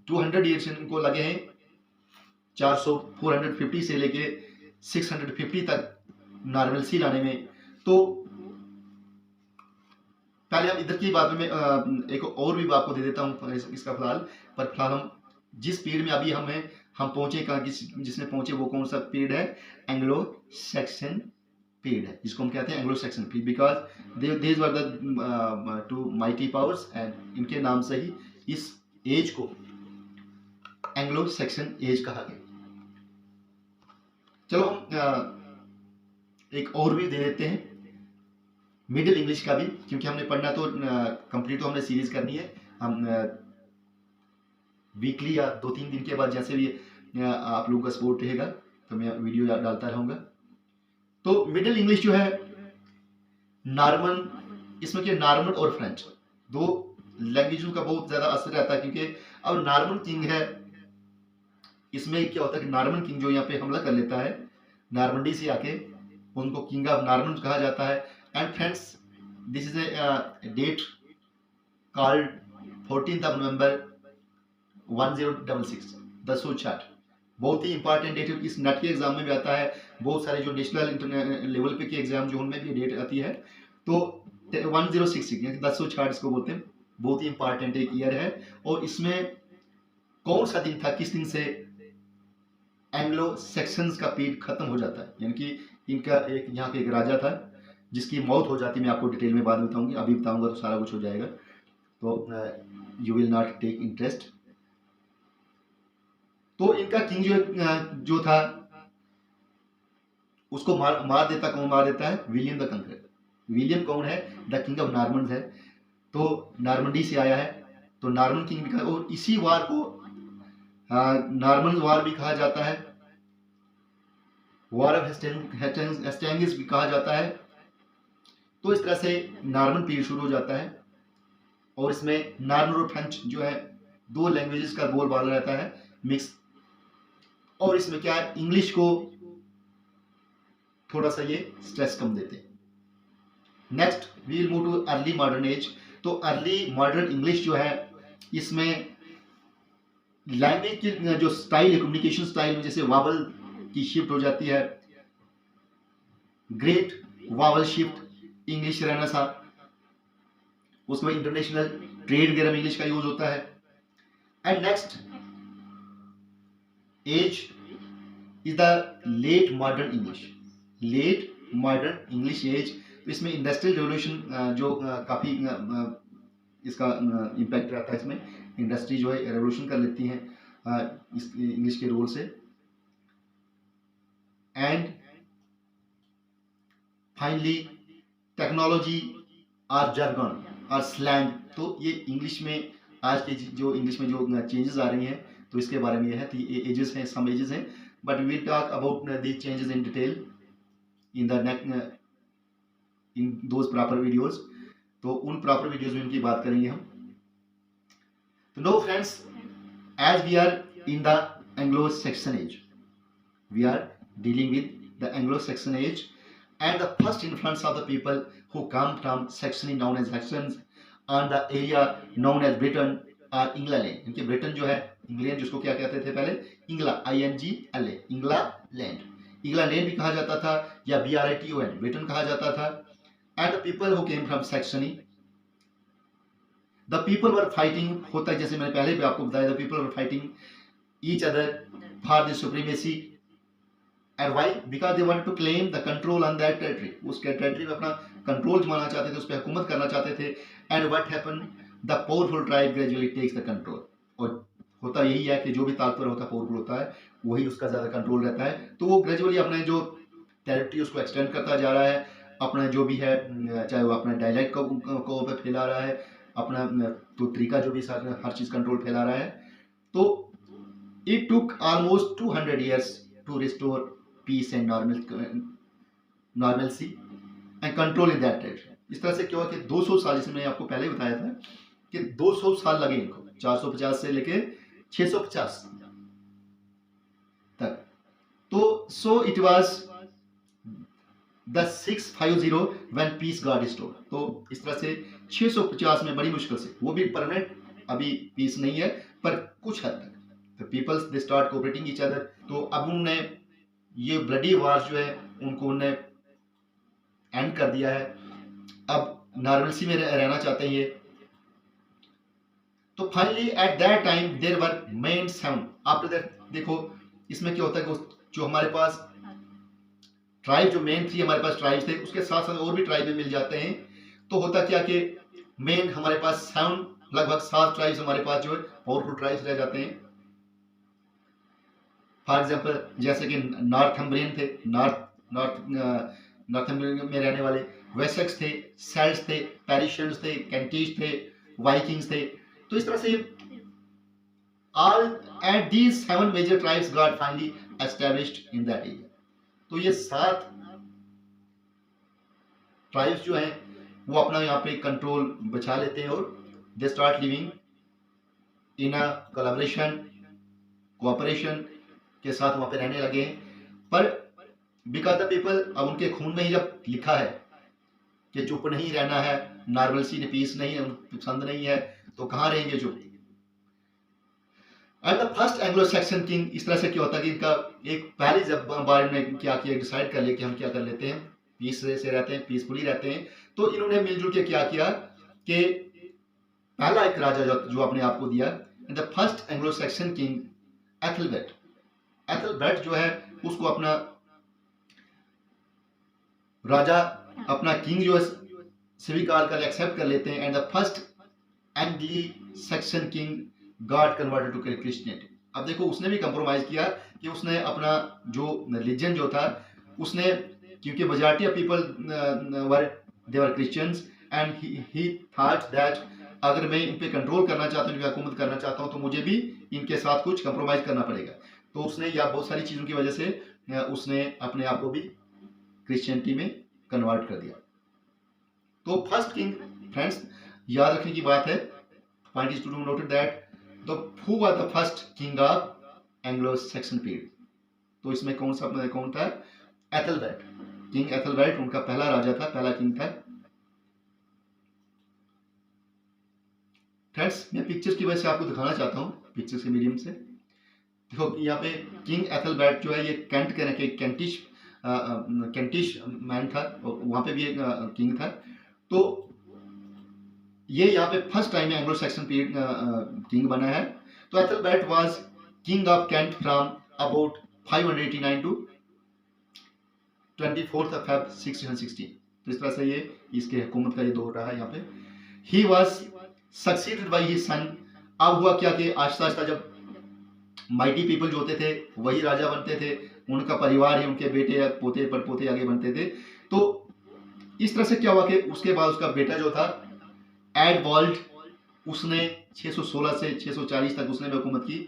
200 ईयर्स इनको लगे हैं, 450 से लेके 650 तक नॉर्मलसी लाने में। तो पहले हम इधर की बात में एक और भी आपको दे देता हूँ इसका फिलहाल हम जिस पीरियड में अभी हम पहुंचे, जिसमें पहुंचे वो कौन सा पीरियड है, एंग्लो सेक्शन पीरियड है, जिसको हम कहते हैं Anglo Saxon period, because these were the two mighty powers, and इनके नाम से ही इस एज को एंग्लो सेक्शन एज कहा गया। चलो हम एक और भी दे देते हैं मिडिल इंग्लिश का भी, क्योंकि हमने पढ़ना तो कंप्लीट तो हमने सीरीज करनी है, हम वीकली या 2-3 दिन के बाद जैसे भी आप लोगों का सपोर्ट रहेगा तो मैं वीडियो डालता रहूँगा। तो मिडिल इंग्लिश जो है, नॉर्मन, इसमें क्या, नॉर्मन और फ्रेंच दो लैंग्वेजों का बहुत ज़्यादा असर रहता है, क्योंकि अब नॉर्मन किंग है, इसमें क्या होता है कि नॉर्मन किंग जो यहाँ पे हमला कर लेता है नॉर्मंडी से आके, उनको किंग ऑफ नॉर्मन कहा जाता है। And friends, this is a date called 14th of November 1066, 1066, बहुत ही इंपॉर्टेंट डेट है। इस नेट के एग्जाम में भी आता है, बहुत सारे जो नेशनल इंटरनेशनल लेवल पे के एग्जाम जो उनमें भी डेट आती है। तो 1066 यानी 1066 इसको बोलते हैं, बहुत ही इंपॉर्टेंट एक ईयर है। और इसमें कौन सा दिन था, किस दिन से एंग्लो सेक्शंस का पीरियड खत्म हो जाता है, यानी कि इनका एक यहाँ के एक राजा था जिसकी मौत हो जाती है, मैं आपको डिटेल में बाद में बताऊंगी, अभी बताऊंगा तो सारा कुछ हो जाएगा, तो you will not take interest. तो इनका किंग जो था उसको मार देता है विलियम द कंकरर। विलियम कौन है, द किंग ऑफ नॉर्मन है, तो नॉर्मंडी से आया है, तो नॉर्मन किंग भी, और इसी वार को नॉर्मन वार भी कहा जाता है, वॉर ऑफ हेस्टिंग्स भी कहा जाता है। तो इस तरह से नॉर्मन पीरियड शुरू हो जाता है, और इसमें नॉर्मन और फ्रेंच जो है दो लैंग्वेजेस का बोलबाला रहता है मिक्स, और इसमें क्या है, इंग्लिश को थोड़ा सा ये स्ट्रेस कम देते हैं। Next we will move to early modern age. तो अर्ली मॉडर्न इंग्लिश जो है, इसमें लैंग्वेज की जो स्टाइल है, कम्युनिकेशन स्टाइल में जैसे वावल की शिफ्ट हो जाती है, ग्रेट वावल शिफ्ट इंग्लिश रहना सा, उसमें इंटरनेशनल ट्रेड वगैरह में इंग्लिश का यूज होता है। And next age is the late modern English, late modern English age. तो इसमें इंडस्ट्रियल रेवोल्यूशन जो काफी इसका इम्पैक्ट रहता है, इसमें इंडस्ट्री जो है रेवोल्यूशन कर लेती हैं इस इंग्लिश के रोल से। एंड फाइनली टेक्नोलॉजी और jargon और स्लैंग। तो ये इंग्लिश में आज के जो इंग्लिश में जो चेंजेस आ रही हैं, तो इसके बारे में ये है। तो ये एजेस हैं, सम एजेस हैं, but we will talk about these changes in detail in the next in those proper videos. तो उन प्रॉपर वीडियोज में इनकी बात करेंगे हम। तो now friends, as we are in the Anglo Saxon age, we are dealing with the Anglo-Saxon age, and the first influence of the people who come from Saxony known as Saxons on the area known as Britain or England। इनके Britain जो है, England जिसको क्या कहते थे पहले, इंग्ला, INGLA, England, England भी कहा जाता था, या BRITON ब्रिटेन कहा जाता था। And the people who came from Saxony, the people were fighting, होता है जैसे मैंने पहले भी आपको बताया, the people were fighting each other for the supremacy. And why? Because they wanted to claim the control on that territory। उसके territory में अपना कंट्रोल जमाना चाहते थे, उस पर हुकूमत करना चाहते थे। And what happened? The powerful tribe gradually takes the control। और होता यही है कि जो भी ताकतवर होता है, पावरफुल होता है, वही उसका ज़्यादा कंट्रोल रहता है। तो वो ग्रेजुअली अपने जो टेरिटरी उसको एक्सटेंड करता जा रहा है, अपना जो भी है, चाहे वो अपना डायलेक्ट को पे फैला रहा है, अपना तो तरीका जो भी हर चीज़ कंट्रोल फैला रहा है। तो it took almost 200 years to restore peace and normalcy and control in that territory। इस तरह से क्या हुआ कि 200 साल, जैसे मैंने आपको पहले बताया था कि 200 साल लगे इनको, 450 से लेके 650 तक। तो so it was the 650 when peace got restored। तो इस तरह से 650 में बड़ी मुश्किल से, वो भी परमानेंट अभी पीस नहीं है, पर कुछ हद तक peoples they start cooperating each other. तो अब उन्होंने ये ब्लडी वार जो है उनको उन्होंने एंड कर दिया है, अब नॉर्मलसी में रहना चाहते हैं ये। तो finally at that time there were main sound. After that देखो इसमें क्या होता है कि जो हमारे पास ट्राइब जो मेन थी, हमारे पास ट्राइब्स थे, उसके साथ साथ और भी ट्राइब मिल जाते हैं। तो होता क्या कि मेन हमारे पास साउंड लगभग 7 ट्राइब्स हमारे पास जो है पावरफुल ट्राइब्स रह जाते हैं। फॉर एग्जाम्पल जैसे कि नॉर्थम्ब्रियन थे, नॉर्थम्ब्रियन में रहने वाले, वेसेक्स थे, सेल्ट्स थे, पेरिशियंस थे, कैंटीज थे, वाइकिंग्स थे। तो इस तरह से all and these 7 major tribes got finally established in that area। तो ये 7 ट्राइब्स जो हैं वो अपना यहाँ पे कंट्रोल बचा लेते हैं और they start living in a collaboration, cooperation के साथ वहां पे रहने लगे हैं। पर बिकॉज द पीपल, अब उनके खून में ही जब लिखा है कि चुप नहीं रहना है, नॉर्मलसी ने पीस नहीं है, पसंद नहीं है, तो कहाँ रहेंगे चुप। And the first Anglo Saxon king, इस तरह से क्या होता है कि इनका एक पहले जब बारे में क्या किया, डिसाइड कर लिया कि हम क्या कर लेते हैं, पीस से रहते हैं, पीसफुली रहते हैं। तो इन्होंने मिलजुल के क्या किया कि पहला एक राजा जो अपने आप को दिया, the first Anglo Saxon king Ethelbert जो है उसको अपना राजा, अपना किंग जो है स्वीकार कर, एक्सेप्ट कर लेते हैं। And the first Anglo Saxon king got converted to Christianity. अब देखो उसने भी कंप्रोमाइज किया कि उसने अपना जो रिलीजन जो था उसने, क्योंकि majority of people they were Christians, and he thought that अगर मैं इन पे कंट्रोल करना चाहता हूँ, इनकी हुकूमत करना चाहता हूँ, तो मुझे भी इनके साथ कुछ कंप्रोमाइज करना पड़ेगा। तो उसने या बहुत सारी चीज़ों की वजह से उसने अपने आप को भी क्रिश्चियनिटी में कन्वर्ट कर दिया। तो फर्स्ट किंग फ्रेंड्स याद रखने की बात है, point is to noted that तो who was the first king of Anglo Saxon period? तो इसमें कौन था? एथेलबर्ट। किंग एथेलबर्ट उनका पहला राजा था, पहला किंग था। फ्रेंड्स, मैं पिक्चर्स की वजह से आपको दिखाना चाहता हूँ, पिक्चर्स के मीडियम से। देखो यहाँ पे किंग एथेलबर्ट जो है ये कैंट के कैंटिश मैन था, वहाँ पे भी एक किंग था। तो ये यहाँ पे first time Anglo Saxon period king बना है। तो Ethelbert was king of Kent from about 589 to 24th of Feb 1616। तो इस तरह से ये इसके हुकूमत का ये दौर रहा है यहाँ पे। He was succeeded by his son. अब हुआ क्या कि आहिस्ता आहिस्ता जब माइटी पीपल जो होते थे वही राजा बनते थे, उनका परिवार ही उनके बेटे पोते परपोते आगे बनते थे। तो इस तरह से क्या हुआ कि उसके बाद उसका बेटा जो था एडवर्ड, उसने 616 से 640 तक उसने हुकूमत की।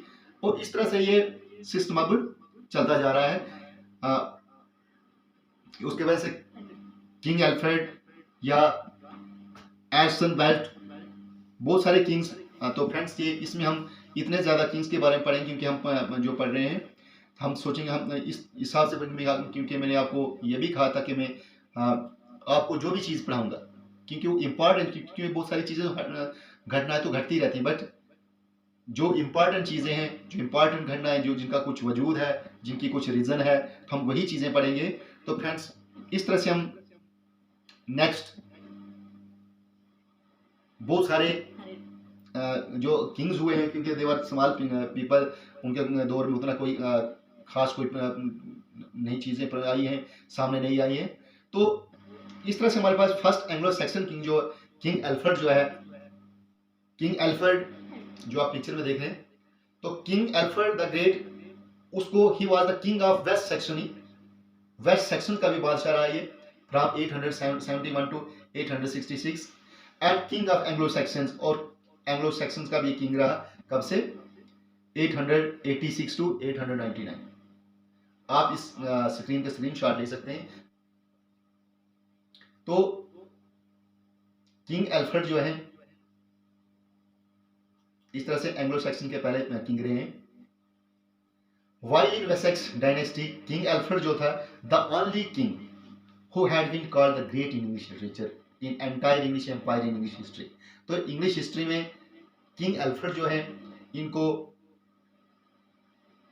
और इस तरह से ये सिस्टम अब चलता जा रहा है। उसके वजह से किंग एल्फ्रेड या एशन बेल्ट, बहुत सारे किंग्स। तो फ्रेंड्स, ये इसमें हम इतने ज़्यादा किंग्स के बारे में पढ़ेंगे क्योंकि हम जो पढ़ रहे हैं हम सोचेंगे हम इस हिसाब से पढ़ेंगे, क्योंकि मैंने आपको ये भी कहा था कि मैं आपको जो भी चीज़ पढ़ाऊंगा क्योंकि वो इम्पॉर्टेंट, क्योंकि बहुत सारी चीज़ें घटनाएं तो घटती रहती हैं, बट जो इम्पॉर्टेंट चीज़ें हैं, जो इम्पॉर्टेंट घटनाएं जो जिनका कुछ वजूद है, जिनकी कुछ रीज़न है, हम वही चीज़ें पढ़ेंगे। तो फ्रेंड्स, इस तरह से हम नेक्स्ट बहुत सारे जो किंग्स हुए हैं, क्योंकि देवर स्मॉल पीपल, उनके दौर में उतना कोई खास कोई नई चीज़ें आई हैं, सामने नहीं आई हैं। तो इस तरह से हमारे पास फर्स्ट एंग्लो सैक्सन किंग जो किंग एल्फ्रेड जो है, किंग एल्फ्रेड जो आप पिक्चर में देख रहे हैं, तो किंग एल्फ्रेड द ग्रेट, उसको ही was the king of West Saxon. West Saxon का भी बादशाह रहा ये from 871 to 866 and king of Anglo Saxons, और एंग्लो सैक्सन्स का भी किंग रहा कब से 886 टू 899। आप इस स्क्रीन का स्क्रीनशॉट ले सकते हैं। तो किंग एल्फ्रेड जो है इस तरह से एंग्लो सैक्सन के पहले किंग रहे हैं। While in Wessex dynasty, King Alfred जो था the only king who had been called the great in English literature in entire English empire in English history। तो इंग्लिश हिस्ट्री में किंग एल्फ्रेड जो है, इनको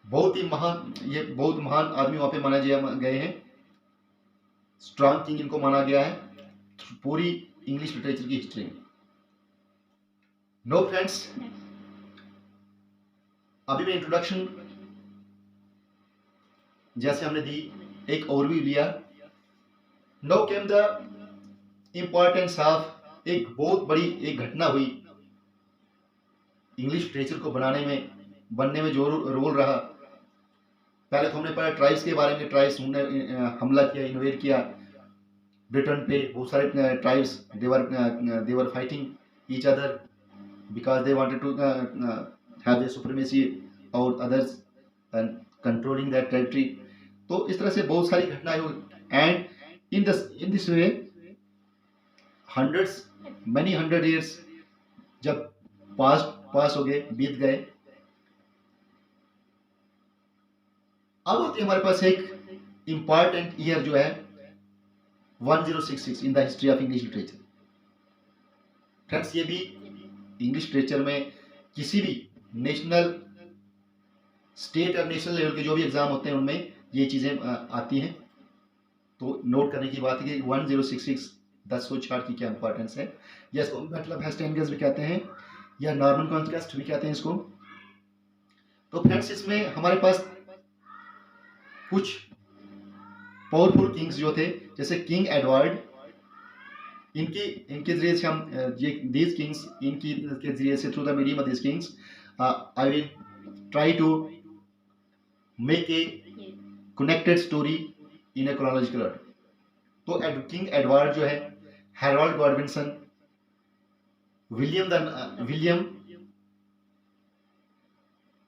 बहुत ही महान, ये बहुत महान आदमी वहां पे माने गए हैं। स्ट्रॉन्ग किंग इनको माना गया है पूरी इंग्लिश लिटरेचर की हिस्ट्री में। नो फ्रेंड्स, अभी मैं इंट्रोडक्शन जैसे हमने दी, एक ओवरव्यू लिया। Now came the importance of, एक बहुत बड़ी एक घटना हुई इंग्लिश लिटरेचर को बनने में जो रोल रहा। पहले तो हमने पढ़ा ट्राइब्स के बारे में, ट्राइब्स ने हमला किया, इन्वेड किया ब्रिटेन पे। बहुत सारे tribes they were fighting each other because they wanted to have the supremacy और अदर्स कंट्रोलिंग दैट टेरिटरी। तो इस तरह से बहुत सारी घटनाएं हुई and in this way hundreds many 100 years जब पास हो गए, बीत गए, अब होती है हमारे पास एक इंपॉर्टेंट ईयर जो है 1066 in the history of English literature. Friends, ये भी इंग्लिश लिटरेचर में किसी भी नेशनल, स्टेट और नेशनल लेवल के जो भी एग्जाम होते हैं उनमें ये चीजें आती हैं। तो नोट करने की बात है कि 1066 10 चार्ट की क्या इंपॉर्टेंस है। या इसको मतलब हेस्टिंग्स भी कहते हैं या नॉर्मन कॉन्क्वेस्ट भी कहते हैं इसको। तो फ्रेंड्स, इसमें हमारे पास कुछ पावरफुल किंग्स जो थे, जैसे किंग एडवर्ड, इनके जरिए से हम दीज किंग्स, इनकी के जरिए से through the medium of these kings I will try to make a connected story in a chronological order. तो किंग एडवर्ड जो है, Harold Godwinson, William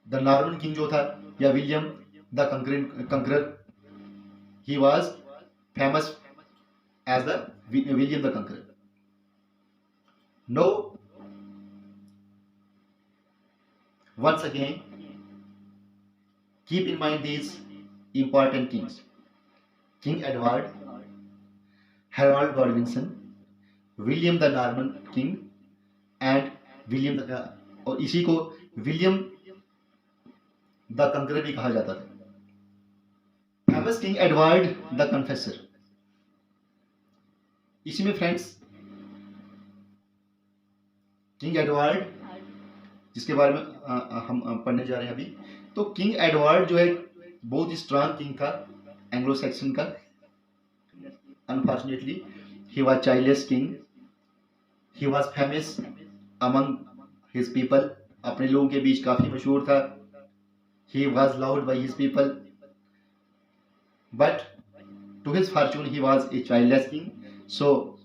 the Norman king जो था, या William the Conqueror, he was famous as the William the Conqueror. Now Once again, keep in mind these important kings: King Edward, Harold Godwinson, William the Norman king and William the, और इसी को William the कंकरर भी कहा जाता था। Famous king Edward the Confessor. इसी में friends king Edward जिसके बारे में हम पढ़ने जा रहे हैं अभी, तो किंग एडवर्ड जो है बहुत ही स्ट्रांग किंग था एंग्लो सैक्सन का। Unfortunately he was childless king. He was famous among his people, अपने लोगों के बीच काफी मशहूर था। He was loved by his people, but to his fortune he was a childless king, so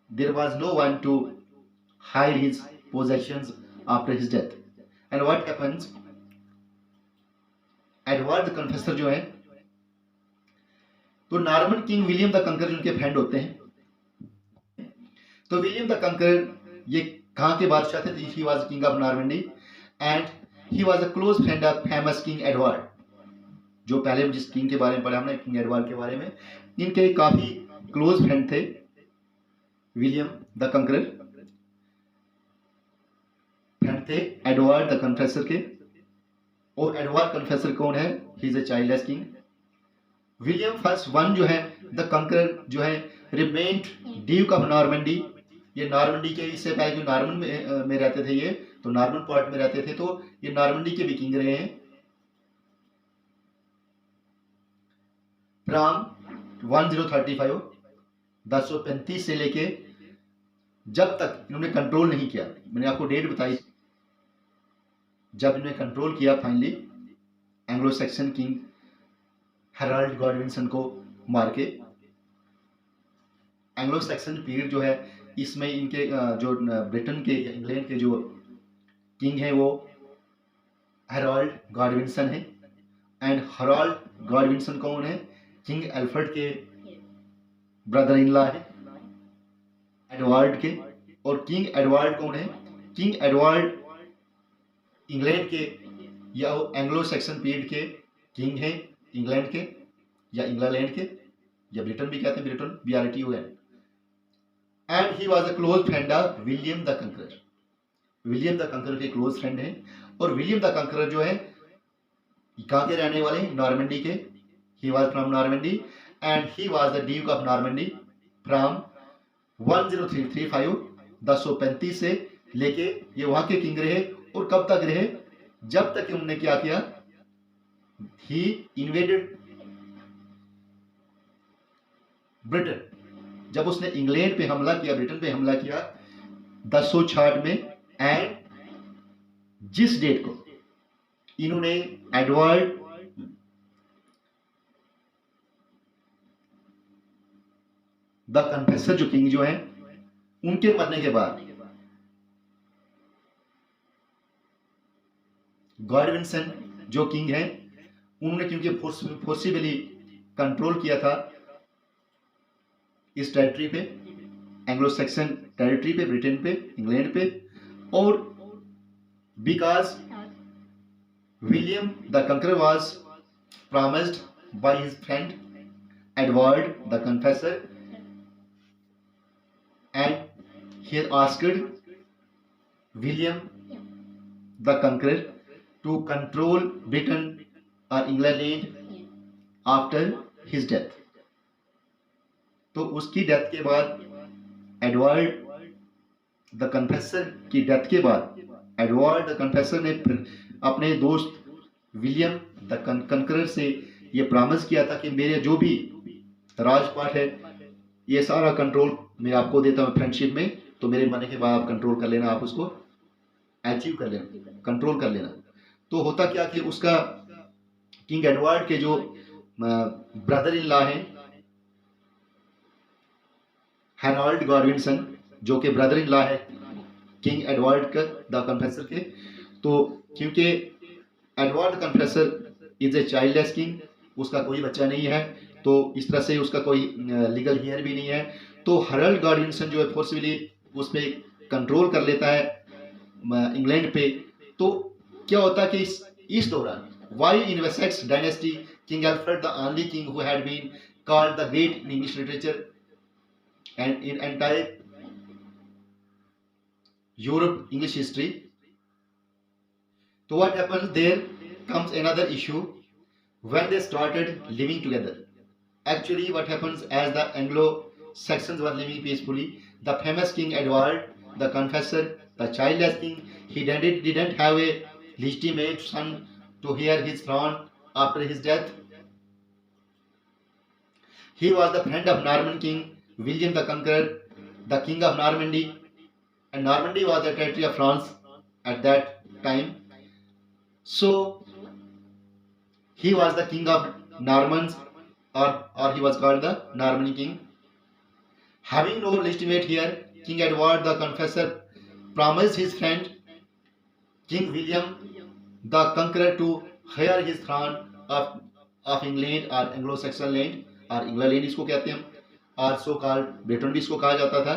there was no one to hide his possessions after his death. And what happens, Edward the Confessor जो है, तो Norman king William the कंकरर उनके friend होते हैं। तो William the कंकरर ये कहां के बादशाह थे? He was king of Normandy and he was a close friend of famous king Edward. जो पहले जिस किंग के बारे में पढ़ा हमने, किंग एडवर्ड के बारे में, इनके काफी क्लोज फ्रेंड थे विलियम द कंकरर, फ्रेंड थे एडवर्ड द कन्फेसर के। और एडवर्ड कन्फेसर कौन है? He is a childless king. William first one जो है द कंकरर जो है रिमेन्ड ड्यूक ऑफ नॉर्मंडी। ये नॉर्मंडी के, इससे पहले जो नॉर्मन में रहते थे, ये तो नॉर्मन पार्ट में रहते थे, तो ये नॉर्मंडी के भी किंग रहे हैं फ्रॉम 1035 1035 से लेके जब तक इन्होंने कंट्रोल नहीं किया। मैंने आपको डेट बताई जब इन्होंने कंट्रोल किया finally Anglo Saxon king Harold Godwinson को मार के। एंग्लो सैक्सन पीरियड जो है, इसमें इनके जो ब्रिटेन के या इंग्लैंड के जो किंग हैं वो हैरोल्ड गॉडविनसन है। एंड हैरोल्ड गॉडविनसन कौन है? किंग एल्फ्रेड के ब्रदर इन लॉ है एडवर्ड के। और किंग एडवर्ड कौन है? किंग एडवर्ड इंग्लैंड के या एंग्लो सैक्सन पीरियड के किंग हैं, इंग्लैंड के या इंग्लैंड के, या ब्रिटेन भी कहते हैं, Britain BRITON। And he was a close friend of William the Conqueror. William the Conqueror के क्लोज फ्रेंड हैं। और विलियम द कंकरर जो है कहाँ के रहने वाले? नॉर्मंडी के। He was from Normandy and he was the Duke of Normandy from 1035 1035 से लेके ये वहां के किंग रहे। और कब तक रहे? जब तक उन्होंने क्या किया? ही इन्वेडेड ब्रिटेन। जब उसने इंग्लैंड पे हमला किया, ब्रिटेन पे हमला किया 1066 में। एंड जिस डेट को इन्होंने एडवर्ड द कन्फेसर जो किंग जो है, उनके मरने के बाद गॉडविनसन जो किंग है, उन्होंने क्योंकि फोर्सिबली कंट्रोल किया था इस टेरिटरी पे, एंग्लो सैक्सन टेरिटरी पे, ब्रिटेन पे, इंग्लैंड पे। और because William the Conqueror was promised by his friend Edward the Confessor and he asked William the Conqueror to control Britain or England after his death। तो उसकी death के बाद, Edward the confessor की death के बाद, Edward the confessor ने अपने दोस्त विलियम द कंकरर से ये प्रॉमिस किया था कि मेरे जो भी राजपाट है ये सारा कंट्रोल मैं आपको देता हूँ फ्रेंडशिप में, तो मेरे मरने के बाद आप कंट्रोल कर लेना, आप उसको अचीव कर लेना, कंट्रोल कर लेना। तो होता क्या कि उसका किंग एडवर्ड के जो ब्रदर इन लॉ हैं हैरोल्ड गॉडविनसन, जो कि ब्रदर इन लॉ है किंग एडवर्ड का द कन्फेसर के, तो क्योंकि Edward the Confessor is a childless king, उसका कोई बच्चा नहीं है, तो इस तरह से उसका कोई लीगल हेयर भी नहीं है, तो हैरोल्ड गॉडविनसन जो है फोर्सफुली उस पर कंट्रोल कर लेता है इंग्लैंड पे। तो क्या होता कि इस दौरान why in Wessex dynasty king Alfred the only king who had been called the great in English literature and in entire Europe English history. So what happens? There comes another issue when they started living together. Actually, what happens as the Anglo-Saxons were living peacefully, the famous King Edward, the Confessor, the childless king, he didn't have a legitimate son to heir his throne after his death. He was the friend of Norman King William the Conqueror, the King of Normandy, and Normandy was the territory of France at that time. So he was the king of Normans, or he was called the Norman king. Having no legitimate heir, King Edward the Confessor promised his friend King William the Conqueror to heir his throne of England or Anglo-Saxon land, और England इसको कहते हैं, और so called Britain भी इसको कहा जाता था.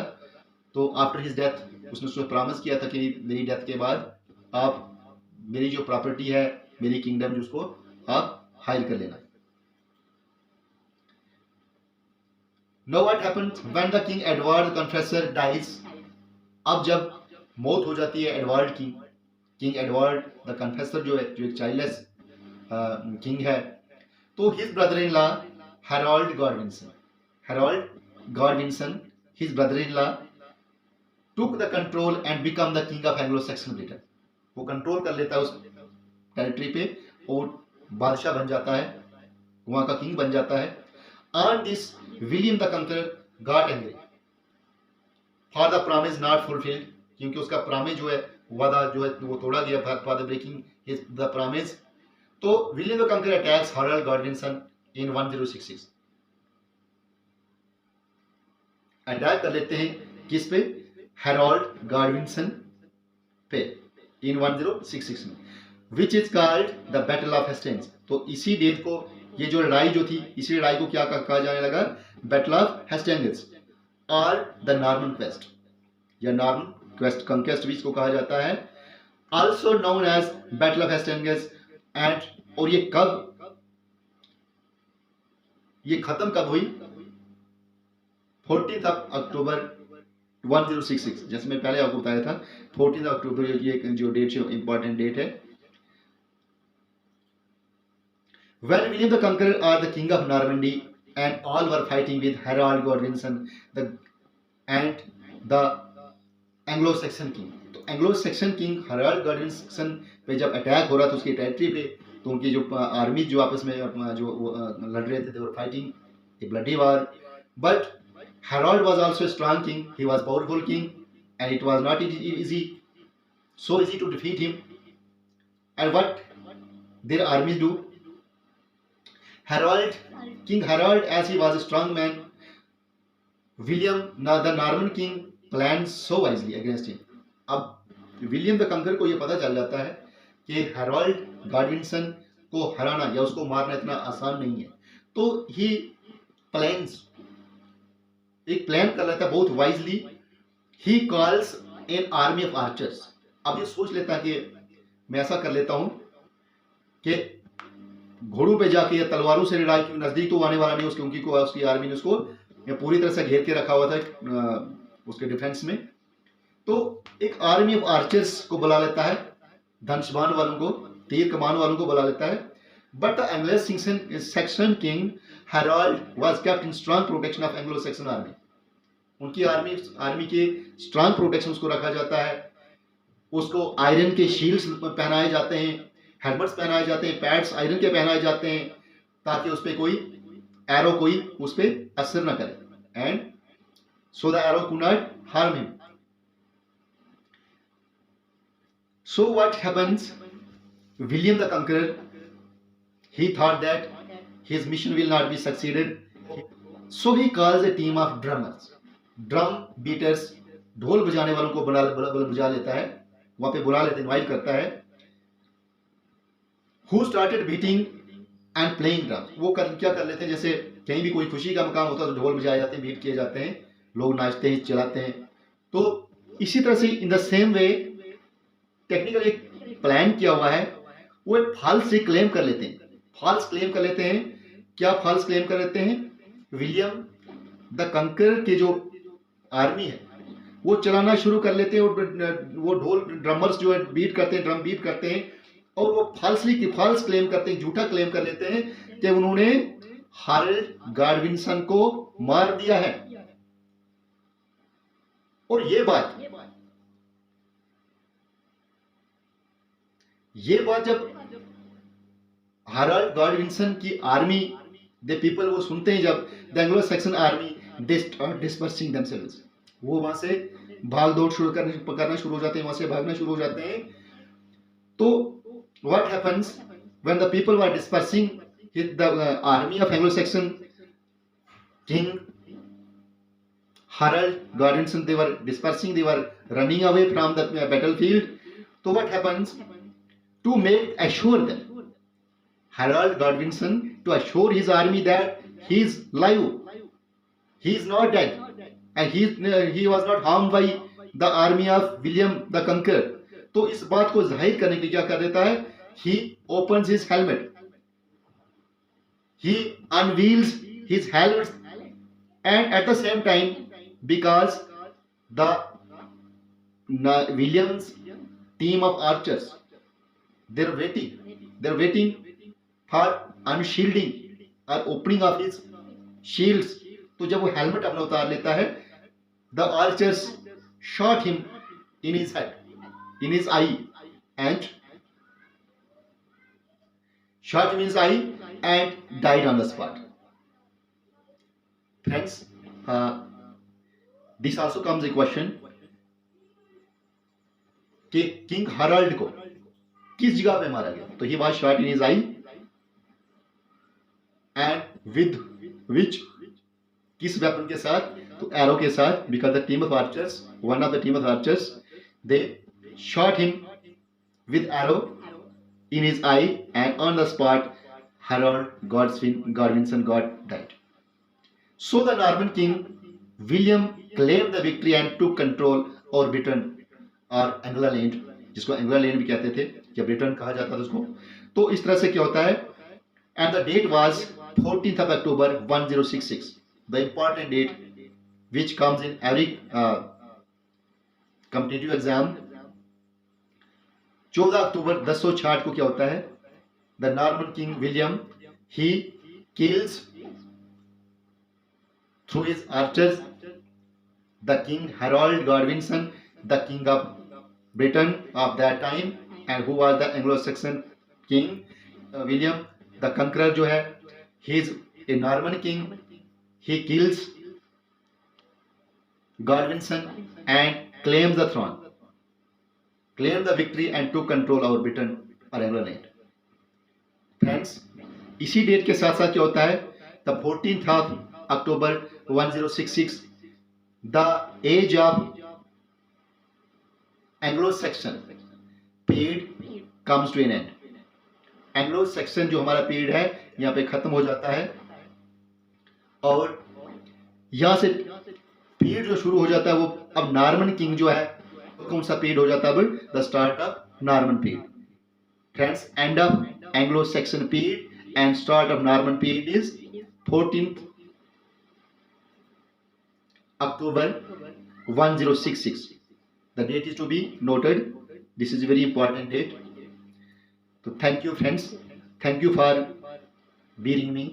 तो आफ्टर हिज डेथ उसने उसको प्रॉमिस किया था कि मेरी डेथ के बाद आप मेरी जो प्रॉपर्टी है, मेरी किंगडम, जिसको आप हायर कर लेना. Now what happens when the King Edward the Confessor dies? अब जब मौत हो जाती है एडवर्ड की, किंग एडवर्ड द कन्फेसर जो है, जो एक चाइल्डलेस किंग है, तो his brother in law Harold Godwinson, his brother in law took the control and become the king of Anglo-Saxon Britain. वो कंट्रोल कर लेता है उस टेरिटरी पे और बादशाह बन जाता है, वहां का किंग बन जाता है. On this, William the Conqueror got angry for the promise not fulfilled, क्योंकि उसका प्रॉमिस जो है, वादा जो है, वो तोड़ा गया for the breaking the promise. तो William the Conqueror attacks Harold Godwinson in 1066. Attack कर लेते हैं किस पे? हैरोल्ड गॉडविंसन पे इन 1066 में, which is called the battle of Hastings. तो इसी डेट को, ये जो लड़ाई जो थी, इसी लड़ाई को क्या कहा जाने लगा? बैटल ऑफ हेस्टिंग्स और द नॉर्मन क्वेस्ट, या नॉर्मन क्वेस्ट कंक्वेस्ट भी इसको कहा जाता है, also known as battle of Hastings. And और ये कब, ये खत्म कब हुई? 14 अक्टूबर 1066, जैसे मैं पहले आपको बताया था 14 अक्टूबर, ये जो डेट है इंपॉर्टेंट डेट है. When William the Conqueror or the King of Normandy and all were fighting with Harold Godwinson and the Anglo-Saxon king. तो Anglo-Saxon king Harold Godwinson पे जब अटैक हो रहा था उसकी टेरिटरी पे, तो उनकी जो आर्मी जो आपस में जो लड़ रहे थे, they were fighting a bloody war. But Harold was also a strong king. He was a powerful king, and it was not so easy to defeat him. And what their armies do? King Harold, as he was a strong man, William, the Norman king, planned so wisely against him. अब William the कंकर को ये पता चल जाता है कि Harold गॉडविंसन को हराना या उसको मारना इतना आसान नहीं है. तो ही प्लान्स, एक प्लान कर लेता है बहुत wisely. He calls an army of archers. अब ये सोच लेता है कि मैं ऐसा कर लेता हूं कि घोड़ों पे जाके या तलवारों से लड़ाई, क्योंकि नजदीक तो आने वाला नहीं उसकी आर्मी ने उसको पूरी तरह से घेर के रखा हुआ था उसके डिफेंस में. तो एक आर्मी ऑफ आर्चर्स को बुला लेता है, धनुष्बाण वालों को, तीर कमान वालों को बुला लेता है. But the Anglo-Saxon king Harold was kept in strong protection of Anglo-Saxon army. उनकी आर्मी के स्ट्रांग प्रोटेक्शन उसको रखा जाता है. उसको आयरन के शील्ड्स पहनाए जाते हैं, हेलमेट्स पहनाए जाते हैं, पैड्स आयरन के पहनाए जाते हैं, ताकि उस पर कोई एरो कोई उस पर असर न करे, and so the arrow could not harm him. So what happens? William the Conqueror, he thought that his mission will not be succeeded. So he calls a team of drummers, drum beaters, ढोल बजाने वालों को बुला लेता है, वहां पे बुला लेते, इनवाइट करता है. Who started beating and playing drums. वो क्या कर लेते हैं, जैसे कहीं भी कोई खुशी का मकाम होता है तो ढोल बजाए जाते हैं, बीट किए जाते हैं, लोग नाचते हैं, चलाते हैं. तो इसी तरह से in the same way technically plan किया हुआ है वो एक फॉल्स से क्लेम कर लेते हैं। फॉल्स क्लेम कर लेते हैं। क्या फॉल्स क्लेम कर लेते हैं? विलियम द कंकर के जो आर्मी है वो चलाना शुरू कर लेते हैं। वो ढोल ड्रमर्स जो है बीट करते हैं, ड्रम बीट करते हैं, और वो फॉल्स क्लेम करते हैं, झूठा क्लेम कर लेते हैं कि उन्होंने हारल्ड गाडविनसन को मार दिया है। और ये बात जब हारल्ड गाडविनसन की आर्मी द पीपल वो सुनते हैं, जब the Anglo Saxon army they start dispersing themselves, वो वहां से भाग दौड़ शुरू करना शुरू हो जाते हैं, वहां से भागना शुरू हो जाते हैं। तो what happens when the people were dispersing, the army of Anglo Saxon king Harold Godwinson, they were dispersing, they were running away from the battlefield. So what happens? To make assure them, Harold Godwinson, to assure his army that he is live, he is not dead, and he was not harmed by the army of William the Conqueror. तो इस बात को जाहिर करने के लिए क्या कर देता है? He opens his helmet, he unveils his helmet, and at the same time, because the Williams team of archers, they're waiting for unshielding or opening of his shields. तो जब वो हेलमेट अपना उतार लेता है, the archers shot him in his head, in his eye, and shot him in his eye and died on the spot. Friends, this also comes a question कि king Herald को किस जगह पे मारा गया? तो he was shot in his I and with which, किस weapon के साथ? तो एरो के साथ, because the team of archers, one of the team of archers, they shot him with arrow in his eye, and on the spot Harold Godwinson got died. So the Norman king William claimed the victory and took control over Britain और एंग्लालैंड, जिसको एंग्लालैंड भी कहते थे, या Britain कहा जाता था उसको। तो इस तरह से क्या होता है? And the date was 14th of October 1066, the important date which comes in every competitive exam। 14 अक्टूबर 1066 को क्या होता है? The Norman king William, he kills through his archers the king Harold Godwinson, the king of Britain of that time, and who was the Anglo Saxon king William the Conqueror जो है, he is a Norman king, he kills Godwinson and claims the throne, claimed the victory and took control over Britain or England. Friends, इसी date के साथ साथ क्या होता है? The 14th of October 1066, the age of Anglo-Saxon period comes to an end. Anglo-Saxon जो हमारा period है यहाँ पे खत्म हो जाता है, और यहाँ से पीरियड जो शुरू हो जाता है वो अब नॉर्मन किंग जो है, कौन सा पीरियड हो जाता है? The start of Norman period. Friends, end of Anglo Saxon period and start of Norman period is 14th October 1066. The date is to be noted. This is a very important date. So thank you friends, thank you for bearing me,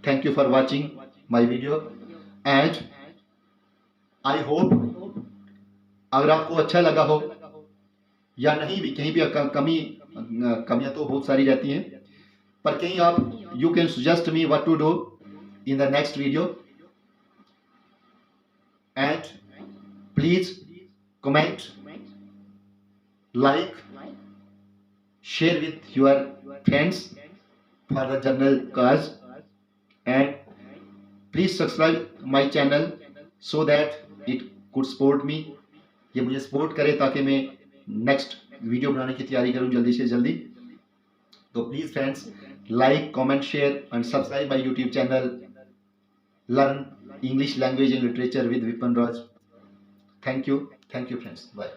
thank you for watching my video, and I hope अगर आपको अच्छा लगा हो या नहीं भी, कहीं भी कमियां तो बहुत सारी रहती हैं, पर कहीं आप you can suggest me what to do in the next video, and please comment, like, share with your friends for the general cause, and please subscribe my channel so that it could support me, ये मुझे support करे ताकि मैं next video बनाने की तैयारी करूं जल्दी से जल्दी। तो please friends, like, comment, share and subscribe my YouTube channel learn English language and literature with Vipin Raj. Thank you friends, bye.